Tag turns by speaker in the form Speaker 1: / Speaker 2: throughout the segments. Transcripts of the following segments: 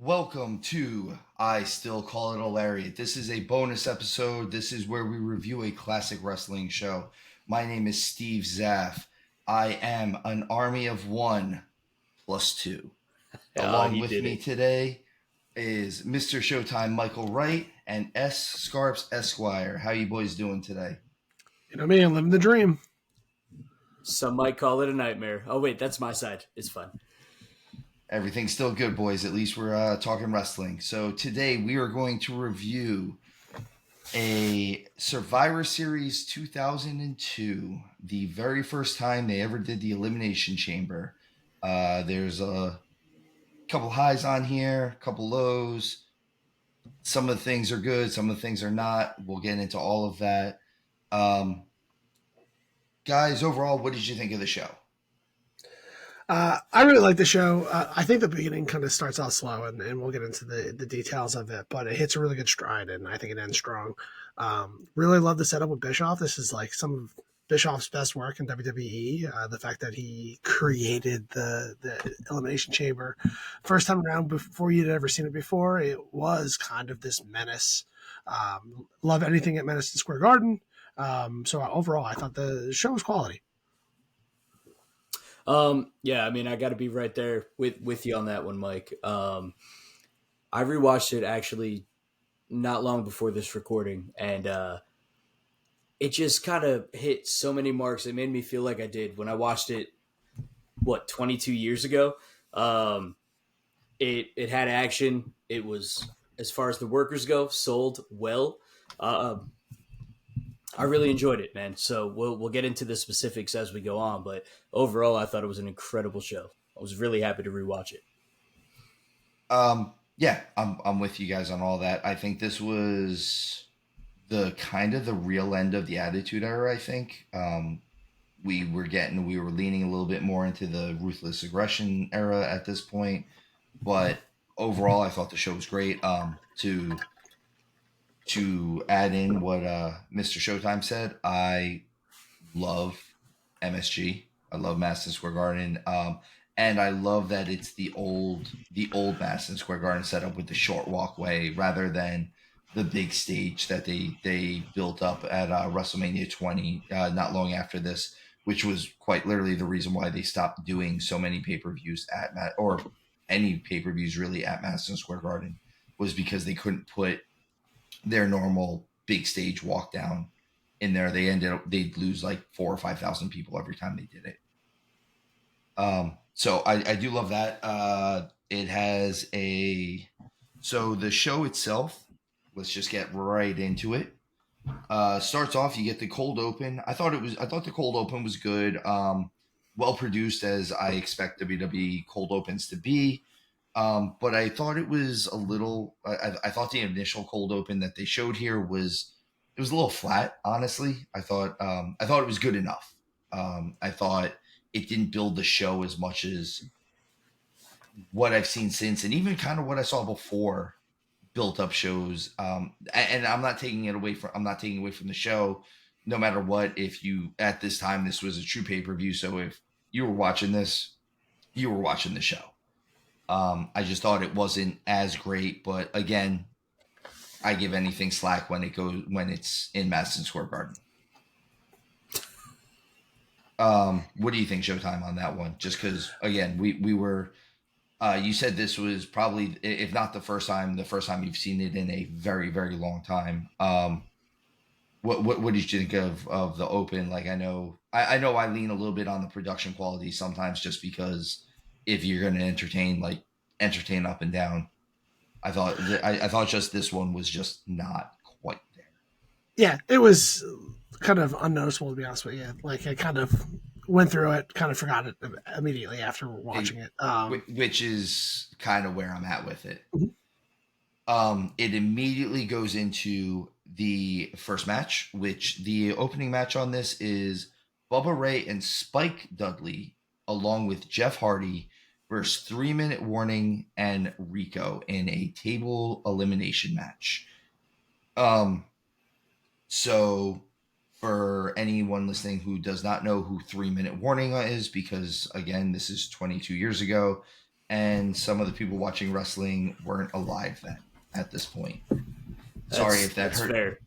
Speaker 1: Welcome to I Still Call It a Lariat. This is a bonus episode. This is where we review a classic wrestling show. My name is stevezapf. I am an army of one plus two. Along with me today is Mr. Showtime Michael Wright and S. Scarps Esquire. How you boys doing today?
Speaker 2: You know me, I'm living the dream.
Speaker 3: Some might call it a nightmare. Oh, wait, that's my side. It's fun.
Speaker 1: Everything's still good, boys. At least we're talking wrestling. So today we are going to review a Survivor Series 2002, the very first time they ever did the Elimination Chamber. There's a couple highs on here, a couple lows. Some of the things are good, some of the things are not. We'll get into all of that. Guys, overall, what did you think of the show?
Speaker 2: I really like the show. I think the beginning kind of starts out slow, and we'll get into the details of it, but it hits a really good stride, and I think it ends strong. Really love the setup with Bischoff. This is like some of Bischoff's best work in WWE. The fact that he created the Elimination Chamber first time around before you'd ever seen it before, it was kind of this menace. Love anything at Madison Square Garden. So overall, I thought the show was quality.
Speaker 3: Yeah, I mean, I got to be right there with you on that one, Mike. I rewatched it actually not long before this recording, and it just kind of hit so many marks. It made me feel like I did when I watched it, 22 years ago. It had action. It was, as far as the workers go, sold well. I really enjoyed it, man. So we'll get into the specifics as we go on, but overall, I thought it was an incredible show. I was really happy to rewatch it.
Speaker 1: Yeah, I'm with you guys on all that. I think this was the kind of the real end of the Attitude Era. I think we were leaning a little bit more into the Ruthless Aggression era at this point, but overall, I thought the show was great. To add in what Mr. Showtime said, I love MSG. I love Madison Square Garden, and I love that it's the old Madison Square Garden setup with the short walkway rather than the big stage that they built up at WrestleMania 20 not long after this, which was quite literally the reason why they stopped doing so many pay-per-views or any pay-per-views really at Madison Square Garden, was because they couldn't put their normal big stage walk down in there. They'd lose like 4,000 or 5,000 people every time they did it. So I do love that. It has so the show itself, let's just get right into it. Starts off, you get the cold open. I thought the cold open was good. Well produced, as I expect WWE cold opens to be. But I thought it was a little. I thought the initial cold open that they showed here was a little flat. Honestly, I thought it was good enough. I thought it didn't build the show as much as what I've seen since, and even kind of what I saw before built up shows. And I'm not taking away from the show. No matter what, if you at this time this was a true pay-per-view, so if you were watching this, you were watching the show. I just thought it wasn't as great, but again, I give anything slack when it's in Madison Square Garden. What do you think, Showtime, on that one? Just because, again, we were. You said this was probably, if not the first time you've seen it in a very, very long time. What did you think of the open? Like, I know I lean a little bit on the production quality sometimes, just because if you're going to entertain up and down, I thought just this one was just not quite there.
Speaker 2: Yeah, it was kind of unnoticeable, to be honest with you. Like, I kind of went through it, kind of forgot it immediately after watching it.
Speaker 1: Which is kind of where I'm at with it.
Speaker 2: Mm-hmm.
Speaker 1: It immediately goes into the first match, which the opening match on this is Bubba Ray and Spike Dudley, along with Jeff Hardy, versus 3 Minute Warning and Rico in a table elimination match. So for anyone listening who does not know who 3 Minute Warning is, because again, this is 22 years ago, and some of the people watching wrestling weren't alive then at this point. Sorry if that
Speaker 3: That's
Speaker 1: hurt.
Speaker 3: fair.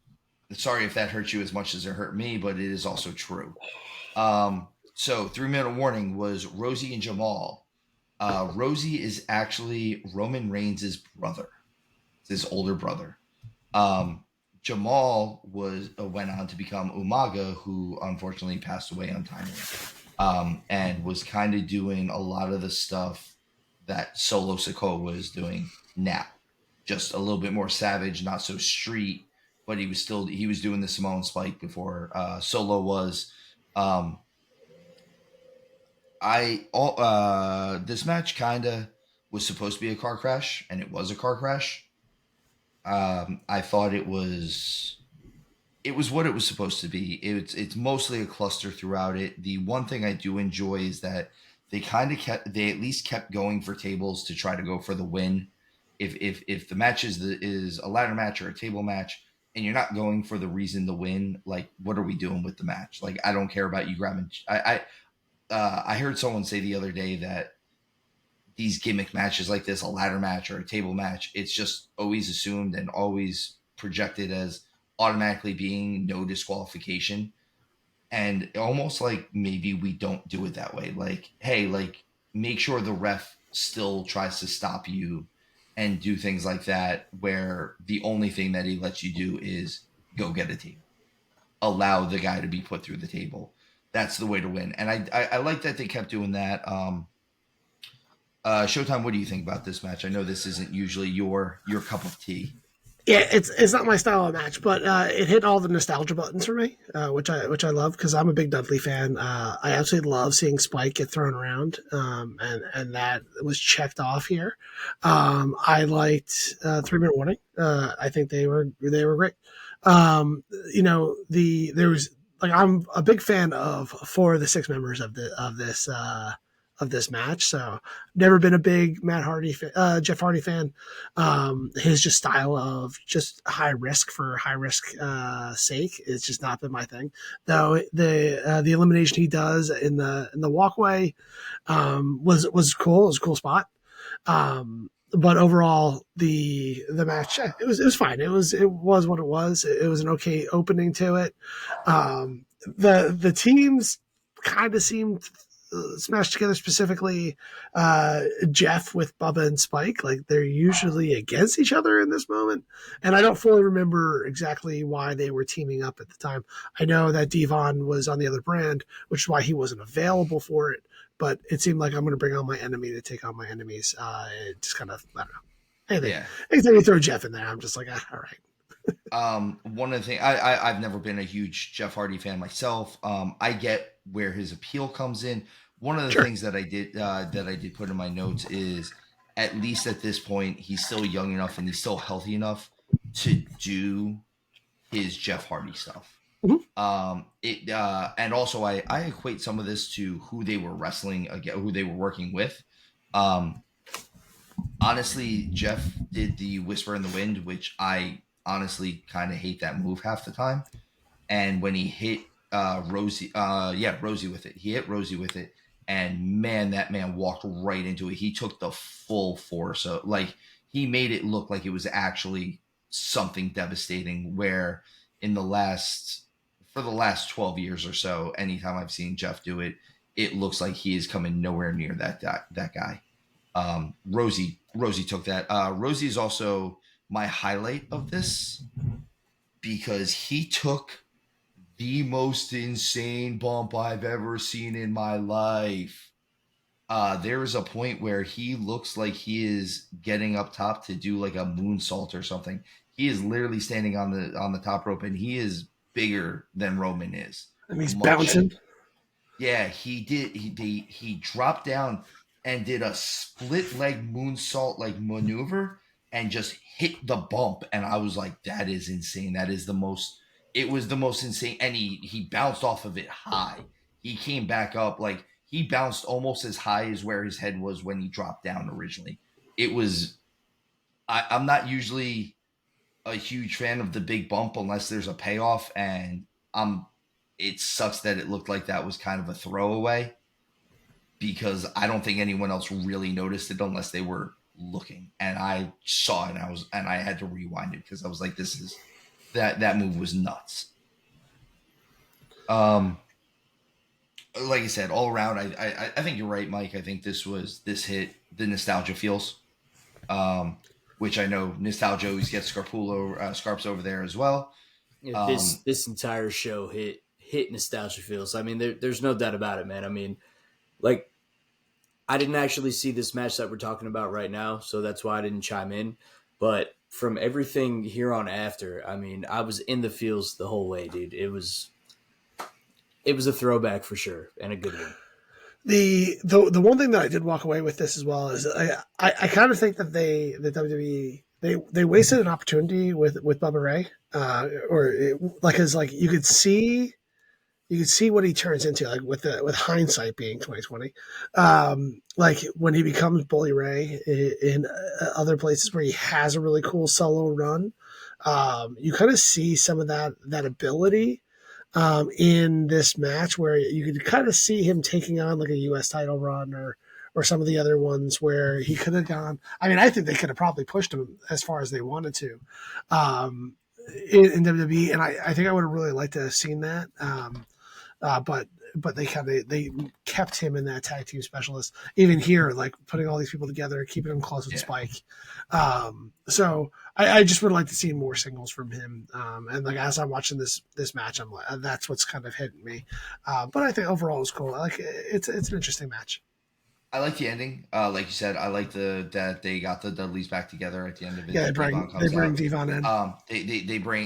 Speaker 1: Sorry if that hurt you as much as it hurt me, but it is also true. So 3 minute warning was Rosie and Jamal. Rosie is actually Roman Reigns' brother. It's his older brother. Um, Jamal went on to become Umaga, who unfortunately passed away untimely, and was kind of doing a lot of the stuff that Solo Sikoa was doing now, just a little bit more savage, not so street, but he was doing the Samoan Spike before Solo was. Um, this match kind of was supposed to be a car crash, and it was a car crash. I thought it was what it was supposed to be. It's mostly a cluster throughout it. The one thing I do enjoy is that they at least kept going for tables to try to go for the win. If the match is a ladder match or a table match, and you're not going for the reason to win, like what are we doing with the match? Like I don't care about you grabbing. I heard someone say the other day that these gimmick matches like this, a ladder match or a table match, it's just always assumed and always projected as automatically being no disqualification. And almost like maybe we don't do it that way. Like, hey, like make sure the ref still tries to stop you and do things like that, where the only thing that he lets you do is go get a table. Allow the guy to be put through the table. That's the way to win. And I like that they kept doing that. Showtime, what do you think about this match? I know this isn't usually your cup of tea.
Speaker 2: Yeah, it's not my style of match, but it hit all the nostalgia buttons for me, which I love because I'm a big Dudley fan. I absolutely love seeing Spike get thrown around, and that was checked off here. I liked 3 minute warning. I think they were great. There was like I'm a big fan of 4 of the 6 members of this match. So never been a big Jeff Hardy fan. His just style of just high risk for high risk sake is just not been my thing. Though the elimination he does in the walkway was cool. It was a cool spot. But overall, the match it was fine. It was what it was. It was an okay opening to it. The teams kind of seemed smashed together, specifically Jeff with Bubba and Spike. Like they're usually against each other in this moment, and I don't fully remember exactly why they were teaming up at the time. I know that Devon was on the other brand, which is why he wasn't available for it, but it seemed like I'm going to bring on my enemy to take on my enemies. It just kind of, I don't know. Anything you throw Jeff in there, I'm just like, all right.
Speaker 1: One of the things I've never been a huge Jeff Hardy fan myself. I get where his appeal comes in. One of the things that I did put in my notes is, at least at this point, he's still young enough and he's still healthy enough to do his Jeff Hardy stuff.
Speaker 2: Mm-hmm.
Speaker 1: And also I equate some of this to who they were wrestling again, who they were working with. Honestly, Jeff did the Whisper in the Wind, which I honestly kind of hate that move half the time. And when he hit Rosie with it, he hit Rosie with it, and man, that man walked right into it. He took the full force of, like, he made it look like it was actually something devastating. Where in for the last 12 years or so, anytime I've seen Jeff do it, it looks like he is coming nowhere near that guy. Rosie took that. Rosie is also my highlight of this because he took the most insane bump I've ever seen in my life. There is a point where he looks like he is getting up top to do like a moonsault or something. He is literally standing on the top rope, and he is bigger than Roman is.
Speaker 2: And he's bouncing.
Speaker 1: Yeah, he did. He dropped down and did a split leg moonsault like maneuver and just hit the bump. And I was like, that is insane. It was the most insane. And he bounced off of it high. He came back up, like he bounced almost as high as where his head was when he dropped down originally. It was, I'm not usually a huge fan of the big bump unless there's a payoff. And it sucks that it looked like that was kind of a throwaway. because I don't think anyone else really noticed it unless they were looking. And I saw it, and I had to rewind it because I was like, "This is that move was nuts." Um, like I said, all around, I think you're right, Mike. I think this hit the nostalgia feels, which I know nostalgia always gets Scarps over there as well.
Speaker 3: Yeah, this entire show hit nostalgia feels. I mean, there's no doubt about it, man. I mean, like I didn't actually see this match that we're talking about right now, so that's why I didn't chime in. But from everything here on after, I mean, I was in the feels the whole way, dude. It was a throwback for sure and a good one.
Speaker 2: The one thing that I did walk away with this as well is I kind of think that the WWE they wasted an opportunity with Bubba Ray, because like you could see what he turns into, like with hindsight being 2020, like when he becomes Bully Ray in other places where he has a really cool solo run. You kind of see some of that ability in this match where you could kind of see him taking on like a U.S. title run or some of the other ones where he could have gone. I mean, I think they could have probably pushed him as far as they wanted to in WWE, and I think I would have really liked to have seen that. But they kept him in that tag team specialist. Even here, like putting all these people together, keeping him close with Spike. So I just would like to see more singles from him. And like as I'm watching this match, I'm like, that's what's kind of hitting me. But I think overall it was cool. I like it's an interesting match.
Speaker 1: I like the ending. Like you said, I like that they got the Dudleys back together at the end of it.
Speaker 2: Yeah, they bring Devon in.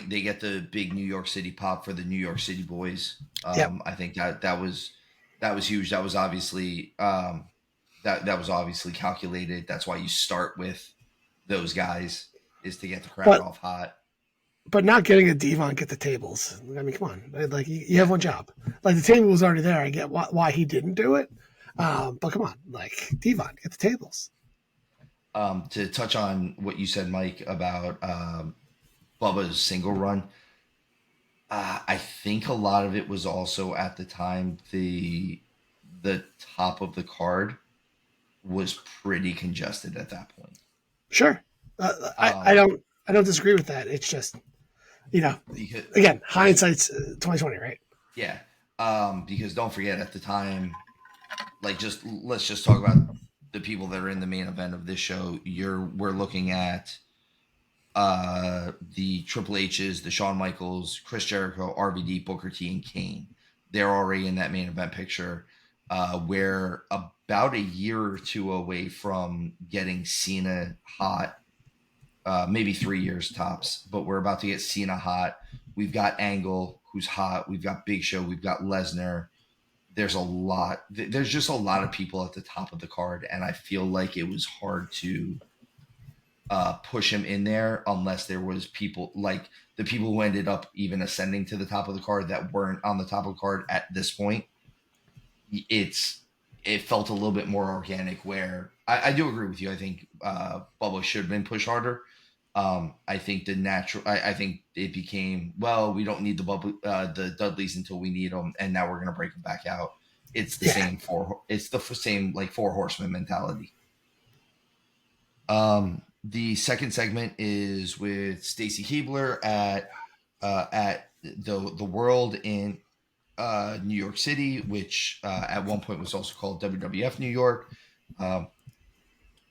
Speaker 1: They get the big New York City pop for the New York City boys.
Speaker 2: Yep.
Speaker 1: I think that was huge. That was obviously that was obviously calculated. That's why you start with those guys is to get the crowd off hot.
Speaker 2: But not getting a Devon get the tables. I mean, come on, like you have one job. Like the table was already there. I get why he didn't do it. But come on, like Devon, get the tables.
Speaker 1: To touch on what you said, Mike, about Bubba's single run, I think a lot of it was also at the time the top of the card was pretty congested at that point.
Speaker 2: Sure, I don't disagree with that. It's just because, again, hindsight's 2020, right?
Speaker 1: Yeah, because don't forget at the time. Like let's just talk about the people that are in the main event of this show. We're looking at the Triple H's, the Shawn Michaels, Chris Jericho, RVD, Booker T, and Kane. They're already in that main event picture. We're about a year or two away from getting Cena hot. Maybe 3 years tops, but we're about to get Cena hot. We've got Angle, who's hot. We've got Big Show. We've got Lesnar. There's just a lot of people at the top of the card, and I feel like it was hard to push him in there unless there was people like the people who ended up even ascending to the top of the card that weren't on the top of the card at this point. It felt a little bit more organic where I do agree with you. I think Bubba should have been pushed harder. I think I think it became, well, we don't need the Dudleys until we need them, and now we're gonna break them back out. It's the same same like four horsemen mentality. The second segment is with Stacy Keibler at the World in New York City, which at one point was also called WWF New York.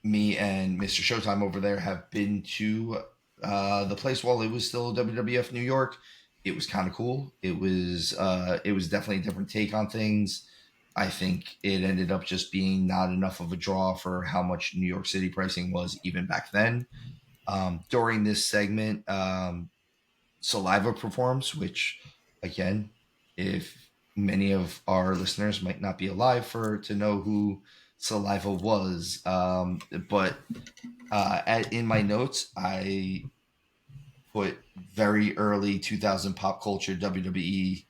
Speaker 1: Me and Mr. Showtime over there have been to the place while it was still WWF New York. It was kind of cool. It was definitely a different take on things. I think it ended up just being not enough of a draw for how much New York City pricing was even back then. During this segment, Saliva performs, which again, if many of our listeners might not be alive to know who Saliva was, but in my notes, I put very early 2000 pop culture WWE.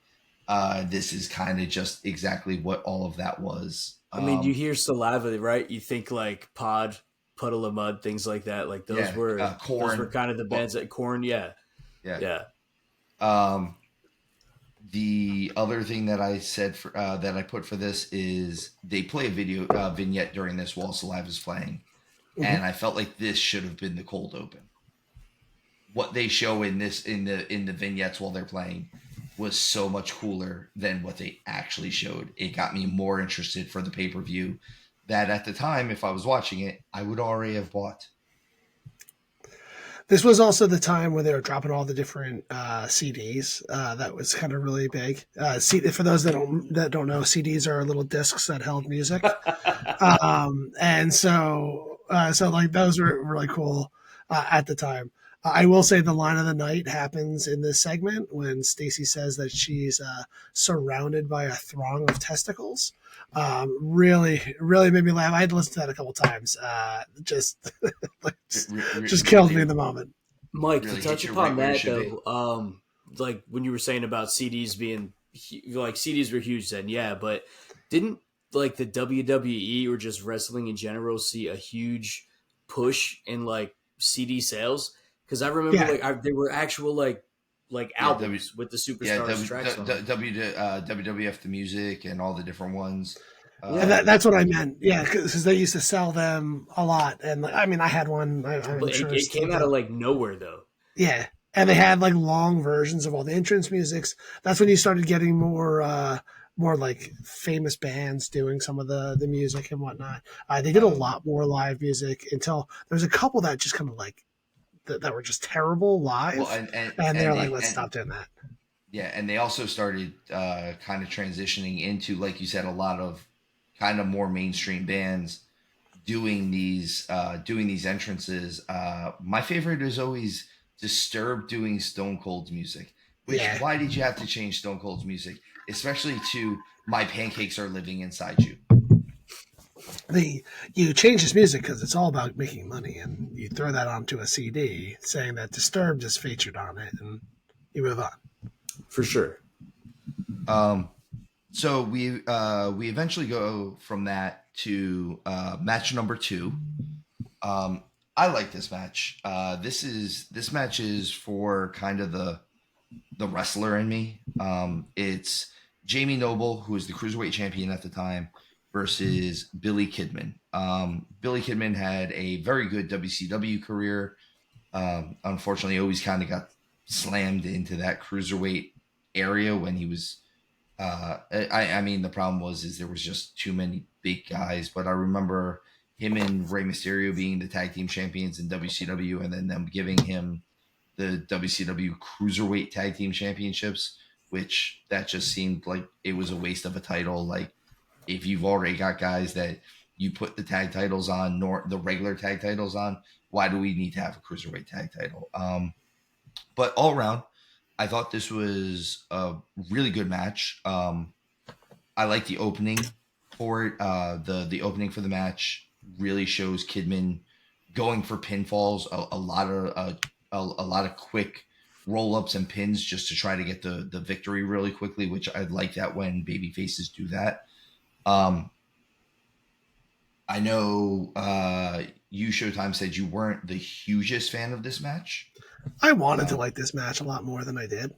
Speaker 1: This is kind of just exactly what all of that was.
Speaker 3: I mean, you hear Saliva, right? You think like Pod, Puddle of Mud, things like that. Like those were
Speaker 1: Korn.
Speaker 3: Those were kind of the bands that Korn, yeah.
Speaker 1: The other thing that I said that I put for this is they play a video vignette during this while Saliva's playing,
Speaker 2: Mhm.
Speaker 1: and I felt like this should have been the cold open. What they show in the vignettes while they're playing was so much cooler than what they actually showed. It got me more interested for the pay per view. That at the time, if I was watching it, I would already have bought.
Speaker 2: This was also the time where they were dropping all the different CDs. That was kind of really big. For those that don't know, CDs are little discs that held music, and so like those were really cool at the time. I will say the line of the night happens in this segment when Stacy says that she's surrounded by a throng of testicles. Really, really made me laugh. I had to listen to that a couple times. Just like, just killed me in the moment.
Speaker 3: Mike,
Speaker 1: Really
Speaker 3: to touch
Speaker 1: hit you right
Speaker 3: upon
Speaker 1: where you
Speaker 3: that
Speaker 1: should be.
Speaker 3: though, like when you were saying about CDs being like CDs were huge then, yeah, but didn't like the WWE or just wrestling in general see a huge push in like CD sales? Because I remember
Speaker 2: Yeah,
Speaker 3: there were actual like
Speaker 1: Yeah,
Speaker 3: albums with the
Speaker 1: yeah,
Speaker 3: superstars tracks on them.
Speaker 1: WWF the music and all the different ones.
Speaker 2: and
Speaker 3: Yeah,
Speaker 2: that's what I meant. Yeah, because they used to sell them a lot, and like, I mean, I had one. I'm
Speaker 3: but
Speaker 2: sure
Speaker 3: it
Speaker 2: still
Speaker 3: came out of
Speaker 2: do.
Speaker 3: like nowhere though.
Speaker 2: Yeah, and they had like long versions of all the entrance musics. That's when you started getting more like famous bands doing some of the music and whatnot. They did a
Speaker 1: Um,
Speaker 2: lot more live music until there's a couple that just kind of like that were just terrible
Speaker 1: well,
Speaker 2: live, and they're like, let's stop doing that.
Speaker 1: yeah, and they also started kind of transitioning into, like you said, a lot of kind of more mainstream bands doing these entrances. My favorite is always Disturbed doing Stone Cold's music. Which
Speaker 2: Yeah,
Speaker 1: why did you have to change Stone Cold's music, especially to "My Pancakes Are Living Inside You"?
Speaker 2: the you change his music because it's all about making money, and you throw that onto a CD saying that Disturbed is featured on it, and you move on.
Speaker 3: For sure.
Speaker 1: Um, so we eventually go from that to match number two. Um, I like this match. This match is for kind of the wrestler in me. It's Jamie Noble, who was the cruiserweight champion at the time, versus Billy Kidman. Billy Kidman had a very good WCW career. Unfortunately, always kind of got slammed into that cruiserweight area when he was. I mean, the problem was is there was just too many big guys. But I remember him and Rey Mysterio being the tag team champions in WCW, and then them giving him the WCW Cruiserweight Tag Team Championships, which that just seemed like it was a waste of a title. Like if you've already got guys that you put the tag titles on, nor the regular tag titles on, why do we need to have a Cruiserweight tag title? But all around, I thought this was a really good match. I like the opening for it. The opening for the match really shows Kidman going for pinfalls, a lot of quick roll ups and pins just to try to get the victory really quickly, which I like that when baby faces do that. Um, I know you Showtime said you weren't the hugest fan of this match.
Speaker 2: I wanted to
Speaker 1: Um,
Speaker 2: like this match a lot more than I did.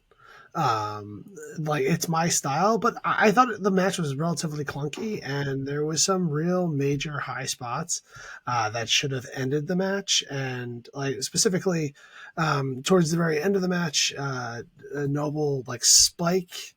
Speaker 2: Um, like it's my style, but I thought the match was relatively clunky, and there was some real major high spots that should have ended the match. And like specifically towards the very end of the match, Noble like Spike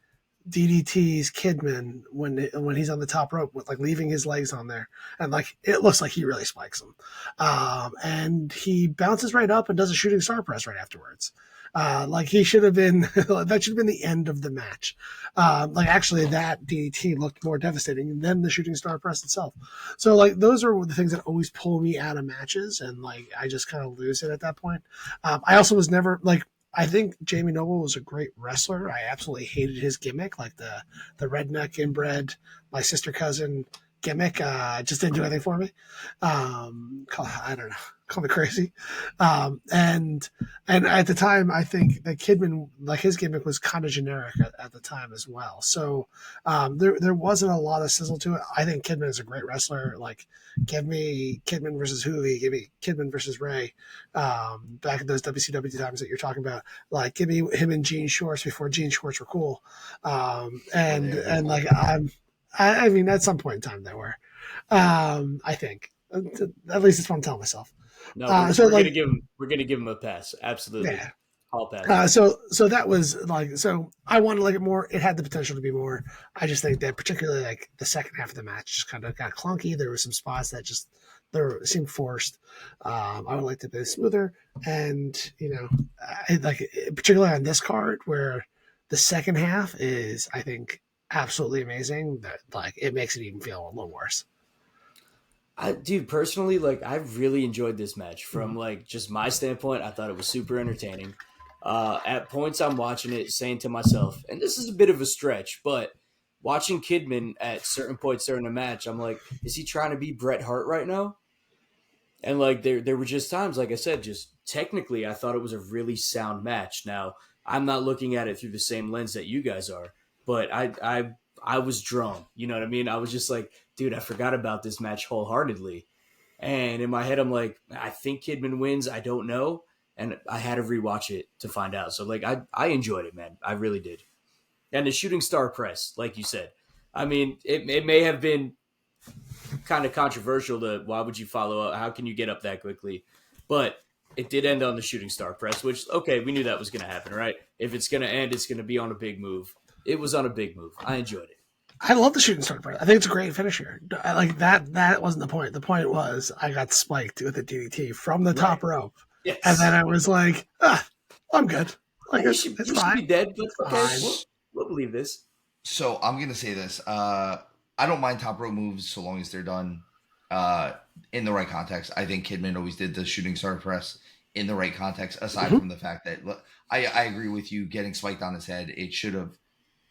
Speaker 2: DDT's Kidman when he's on the top rope with like leaving his legs on there, and like it looks like he really spikes him, and he bounces right up and does a shooting star press right afterwards. Like he should have been that should have been the end of the match. Like actually that DDT looked more devastating than the shooting star press itself. So like those are the things that always pull me out of matches, and like I just kind of lose it at that point. I also was never like I think Jamie Noble was a great wrestler. I absolutely hated his gimmick, like the redneck inbred, my sister cousin gimmick just didn't do anything for me. I don't know, call me crazy. And at the time, I think that Kidman, like his gimmick was kind of generic at the time as well. So there wasn't a lot of sizzle to it. I think Kidman is a great wrestler. Like, give me Kidman versus Hoovy, give me Kidman versus Ray. Back in those WCW times that you're talking about, like give me him and Gene Shorts before Gene Shorts were cool. And like I mean, at some point in time they were. I think at least that's what I'm telling myself.
Speaker 3: No, we're gonna give him a pass. Absolutely,
Speaker 2: Yeah.
Speaker 3: I'll pass.
Speaker 2: So that was like, so I wanted to like it more. It had the potential to be more. I just think that particularly like the second half of the match just kind of got clunky. There were some spots that just seemed forced. I would like to be smoother, and like particularly on this card where the second half is, I think, absolutely amazing. That like it makes it even feel a little worse.
Speaker 3: Dude, personally, like I really enjoyed this match from like just my standpoint. I thought it was super entertaining. At points, I'm watching it, saying to myself, and this is a bit of a stretch, but watching Kidman at certain points during the match, I'm like, is he trying to be Bret Hart right now? And like there were just times, like I said, just technically, I thought it was a really sound match. Now, I'm not looking at it through the same lens that you guys are, but I was drawn. You know what I mean? I was just like, dude, I forgot about this match wholeheartedly. And in my head, I'm like, I think Kidman wins. I don't know. And I had to rewatch it to find out. So like, I enjoyed it, man. I really did. And the shooting star press, like you said, I mean, it may have been kind of controversial to why would you follow up? How can you get up that quickly? But it did end on the shooting star press, which, okay, we knew that was going to happen, right? If it's going to end, it's going to be on a big move. It was on a big move. I enjoyed it.
Speaker 2: I love the shooting star press. I think it's a great finisher. I like that. That wasn't the point. The point was I got spiked with the DDT from the top rope.
Speaker 3: Yes.
Speaker 2: And then I was like, I'm good. Like,
Speaker 3: you should be dead, but okay, we'll believe this.
Speaker 1: So I'm going to say this. I don't mind top rope moves so long as they're done in the right context. I think Kidman always did the shooting star press in the right context, aside from the fact that I agree with you, getting spiked on his head.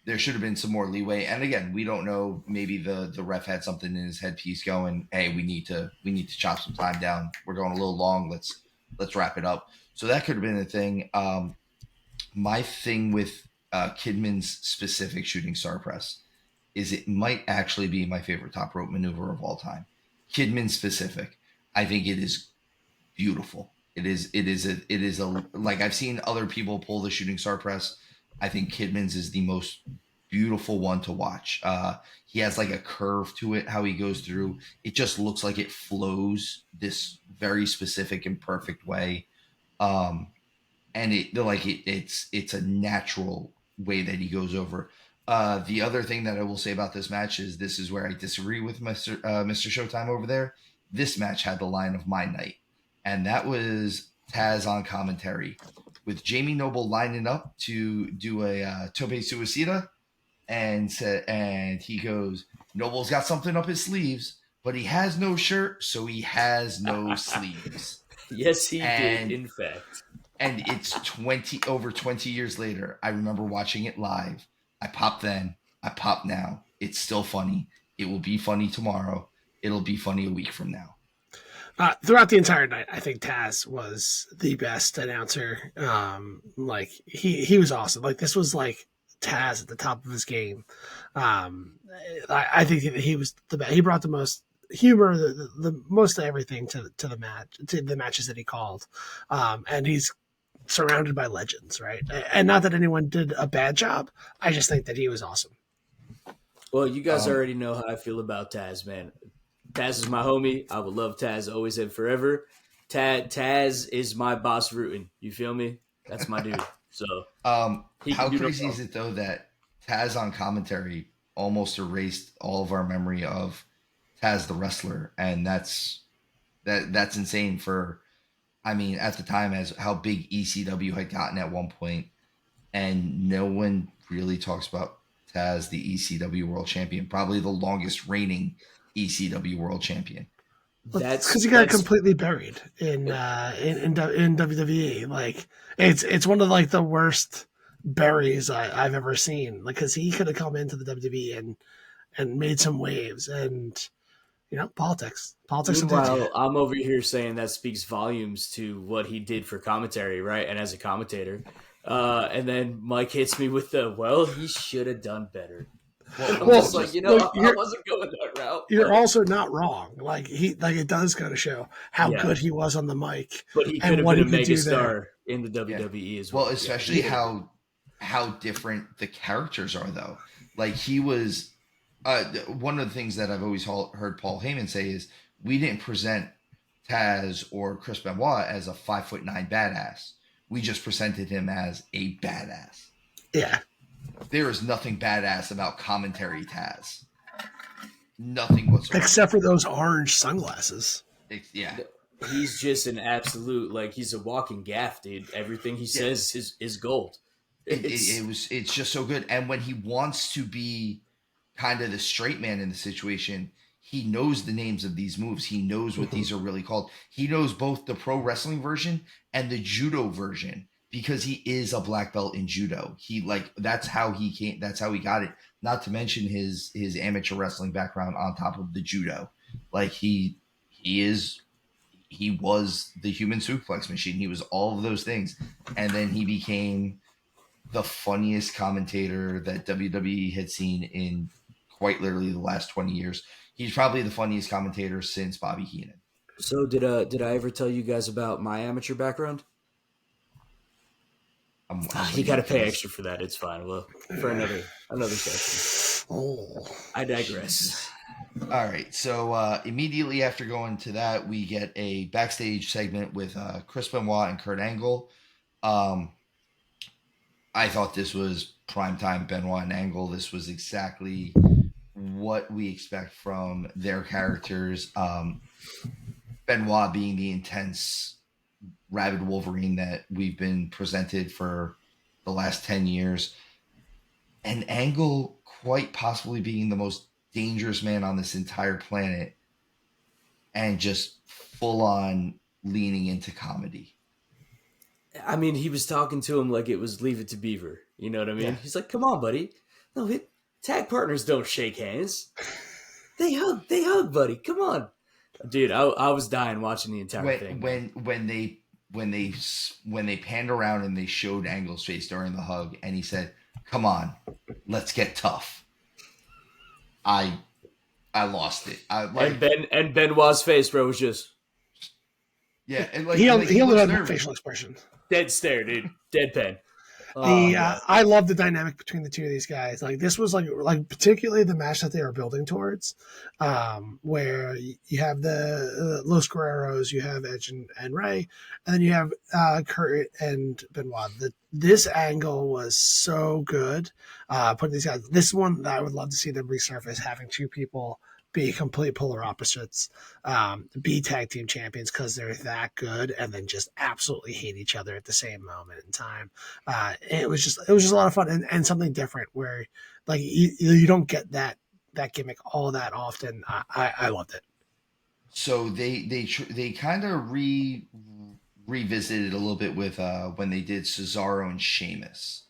Speaker 1: There should have been some more leeway. And again, we don't know. Maybe the ref had something in his headpiece going, hey, we need to chop some time down. We're going a little long. Let's wrap it up. So that could have been a thing. My thing with Kidman's specific shooting star press is it might actually be my favorite top rope maneuver of all time. Kidman specific. I think it is beautiful. It is a like, I've seen other people pull the shooting star press. I think Kidman's is the most beautiful one to watch. He has like a curve to it, how he goes through. It just looks like it flows this very specific and perfect way. And it's a natural way that he goes over. The other thing that I will say about this match is this is where I disagree with Mr. Showtime over there. This match had the line of my night, and that was Taz on commentary with Jamie Noble lining up to do a tope suicida, and he goes, Noble's got something up his sleeves, but he has no shirt, so he has no sleeves.
Speaker 3: Yes, he did, in fact.
Speaker 1: And it's over 20 years later. I remember watching it live. I popped then. I pop now. It's still funny. It will be funny tomorrow. It'll be funny a week from now.
Speaker 2: Throughout the entire night, I think Taz was the best announcer. Like he was awesome. Like this was like Taz at the top of his game. I think he was the best. He brought the most humor, the most of everything to the match, to the matches that he called. And he's surrounded by legends, right? And not that anyone did a bad job. I just think that he was awesome.
Speaker 3: Well, you guys already know how I feel about Taz, man. Taz is my homie. I would love Taz always and forever. Taz is my boss rooting. You feel me? That's my dude. So,
Speaker 1: how crazy is it though that Taz on commentary almost erased all of our memory of Taz the wrestler, and that's insane for. I mean, at the time, as how big ECW had gotten at one point, and no one really talks about Taz, the ECW World Champion, probably the longest reigning ECW World Champion.
Speaker 2: That's because he got completely buried in WWE. Like it's one of like the worst buries I've ever seen. Like because he could have come into the WWE and made some waves, and Politics. Politics and
Speaker 3: Meanwhile, I'm over here saying that speaks volumes to what he did for commentary, right? And as a commentator. And then Mike hits me with he should have done better. I'm
Speaker 2: Well,
Speaker 3: just like,
Speaker 2: look,
Speaker 3: I wasn't going that route.
Speaker 2: You're also not wrong. It does kind of show how
Speaker 3: Yeah.
Speaker 2: good he was on the mic,
Speaker 3: But he could
Speaker 2: and
Speaker 3: have
Speaker 2: what
Speaker 3: been
Speaker 2: he
Speaker 3: a
Speaker 2: could do
Speaker 3: megastar
Speaker 2: there.
Speaker 3: in the WWE as well.
Speaker 1: Well, especially how different the characters are, though. Like he was. One of the things that I've always heard Paul Heyman say is we didn't present Taz or Chris Benoit as a 5'9" badass. We just presented him as a badass.
Speaker 2: Yeah.
Speaker 1: There is nothing badass about commentary Taz. Nothing whatsoever.
Speaker 2: Except for those orange sunglasses.
Speaker 1: Yeah.
Speaker 3: He's just an absolute, he's a walking gaff, dude. Everything he says is gold.
Speaker 1: It's just so good. And when he wants to be kind of the straight man in the situation, he knows the names of these moves. He knows what these are really called. He knows both the pro wrestling version and the judo version because he is a black belt in judo. That's how he came. That's how he got it. Not to mention his amateur wrestling background on top of the judo. He was the human suplex machine. He was all of those things. And then he became the funniest commentator that WWE had seen in quite literally the last 20 years. He's probably the funniest commentator since Bobby Heenan.
Speaker 3: So did I ever tell you guys about my amateur background? You got to pay extra for that. It's fine. Well, for another session.
Speaker 2: Oh,
Speaker 3: I digress.
Speaker 1: All right. So immediately after going to that, we get a backstage segment with Chris Benoit and Kurt Angle. I thought this was primetime Benoit and Angle. This was exactly what we expect from their characters. Benoit being the intense, rabid Wolverine that we've been presented for the last 10 years. And Angle quite possibly being the most dangerous man on this entire planet and just full on leaning into comedy.
Speaker 3: I mean, he was talking to him like it was Leave It to Beaver. You know what I mean? Yeah. He's like, come on, buddy. No, tag partners don't shake hands. They hug, buddy. Come on. Dude, I was dying watching the entire thing.
Speaker 1: When they panned around and they showed Angle's face during the hug and he said, come on, let's get tough. I lost it.
Speaker 2: and
Speaker 3: Benoit's face, bro, was just
Speaker 1: and
Speaker 2: he only had no facial expression.
Speaker 3: Dead stare, dude. Deadpan.
Speaker 2: I love the dynamic between the two of these guys. This was like particularly the match that they were building towards, where you have the Los Guerreros, you have Edge and Ray, and then you have Kurt and Benoit. This angle was so good. Putting these guys, this one that I would love to see them resurface, having two people be complete polar opposites, be tag team champions because they're that good, and then just absolutely hate each other at the same moment in time. It was just a lot of fun and something different where you don't get that gimmick all that often. I loved it.
Speaker 1: So they kind of revisited a little bit with when they did Cesaro and Sheamus.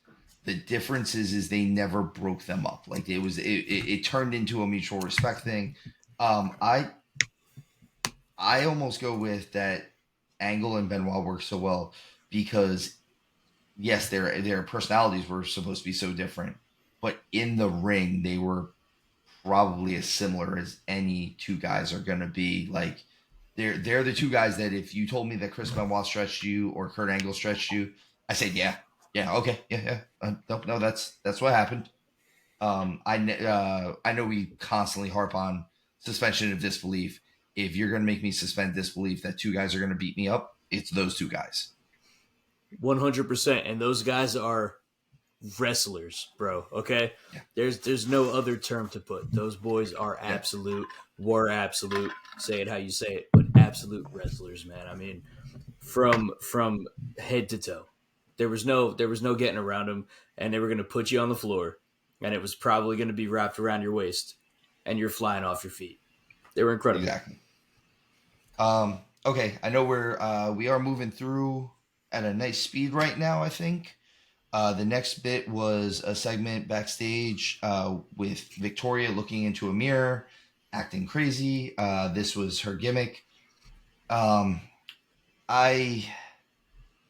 Speaker 1: The difference is they never broke them up. It turned into a mutual respect thing. I almost go with that Angle and Benoit work so well because yes, their personalities were supposed to be so different, but in the ring they were probably as similar as any two guys are going to be. They're the two guys that if you told me that Chris Benoit stretched you or Kurt Angle stretched you, I said yeah. Yeah. Okay. Yeah. No, that's what happened. I know we constantly harp on suspension of disbelief. If you're going to make me suspend disbelief that two guys are going to beat me up, it's those two guys.
Speaker 3: 100%. And those guys are wrestlers, bro. Okay. Yeah. There's no other term to put. Those boys are absolute, were absolute. Say it how you say it, but absolute wrestlers, man. I mean, from head to toe. There was no getting around them, and they were going to put you on the floor, and it was probably going to be wrapped around your waist, and you're flying off your feet. They were incredible.
Speaker 1: Exactly. Okay, I know we are moving through at a nice speed right now. I think the next bit was a segment backstage with Victoria looking into a mirror, acting crazy. This was her gimmick. Um, I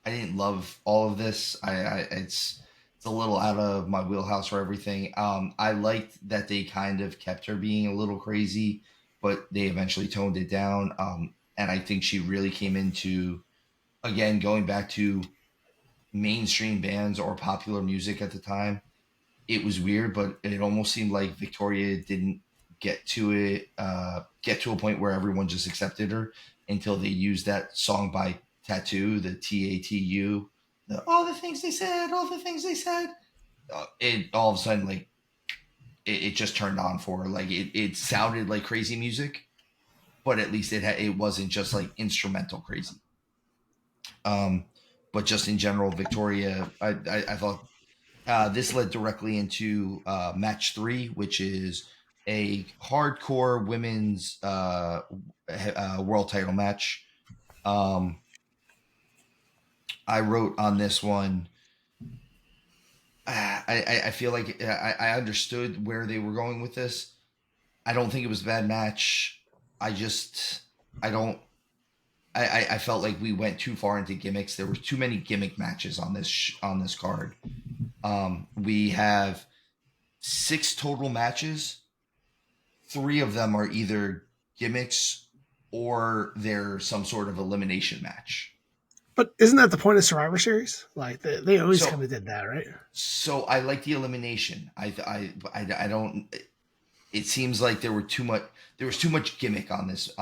Speaker 1: I didn't love all of this. It's a little out of my wheelhouse for everything. I liked that they kind of kept her being a little crazy, but they eventually toned it down. And I think she really came into, again, going back to mainstream bands or popular music at the time. It was weird, but it almost seemed like Victoria didn't get to a point where everyone just accepted her until they used that song by Tattoo, the Tatu, all the things they said, all the things they said. It all of a sudden like it just turned on for her. Like it sounded like crazy music, but at least it wasn't just like instrumental crazy. Um, but just in general, Victoria, I thought this led directly into match three, which is a hardcore women's world title match. Um, I wrote on this one. I feel like I understood where they were going with this. I don't think it was a bad match. I just I don't I felt like we went too far into gimmicks. There were too many gimmick matches on this card. We have 6 total matches. 3 of them are either gimmicks or they're some sort of elimination match.
Speaker 2: But isn't that the point of Survivor Series? Like they always
Speaker 1: So
Speaker 2: kind of did that, right?
Speaker 1: so I like the elimination. I don't. It seems like there was too much gimmick on this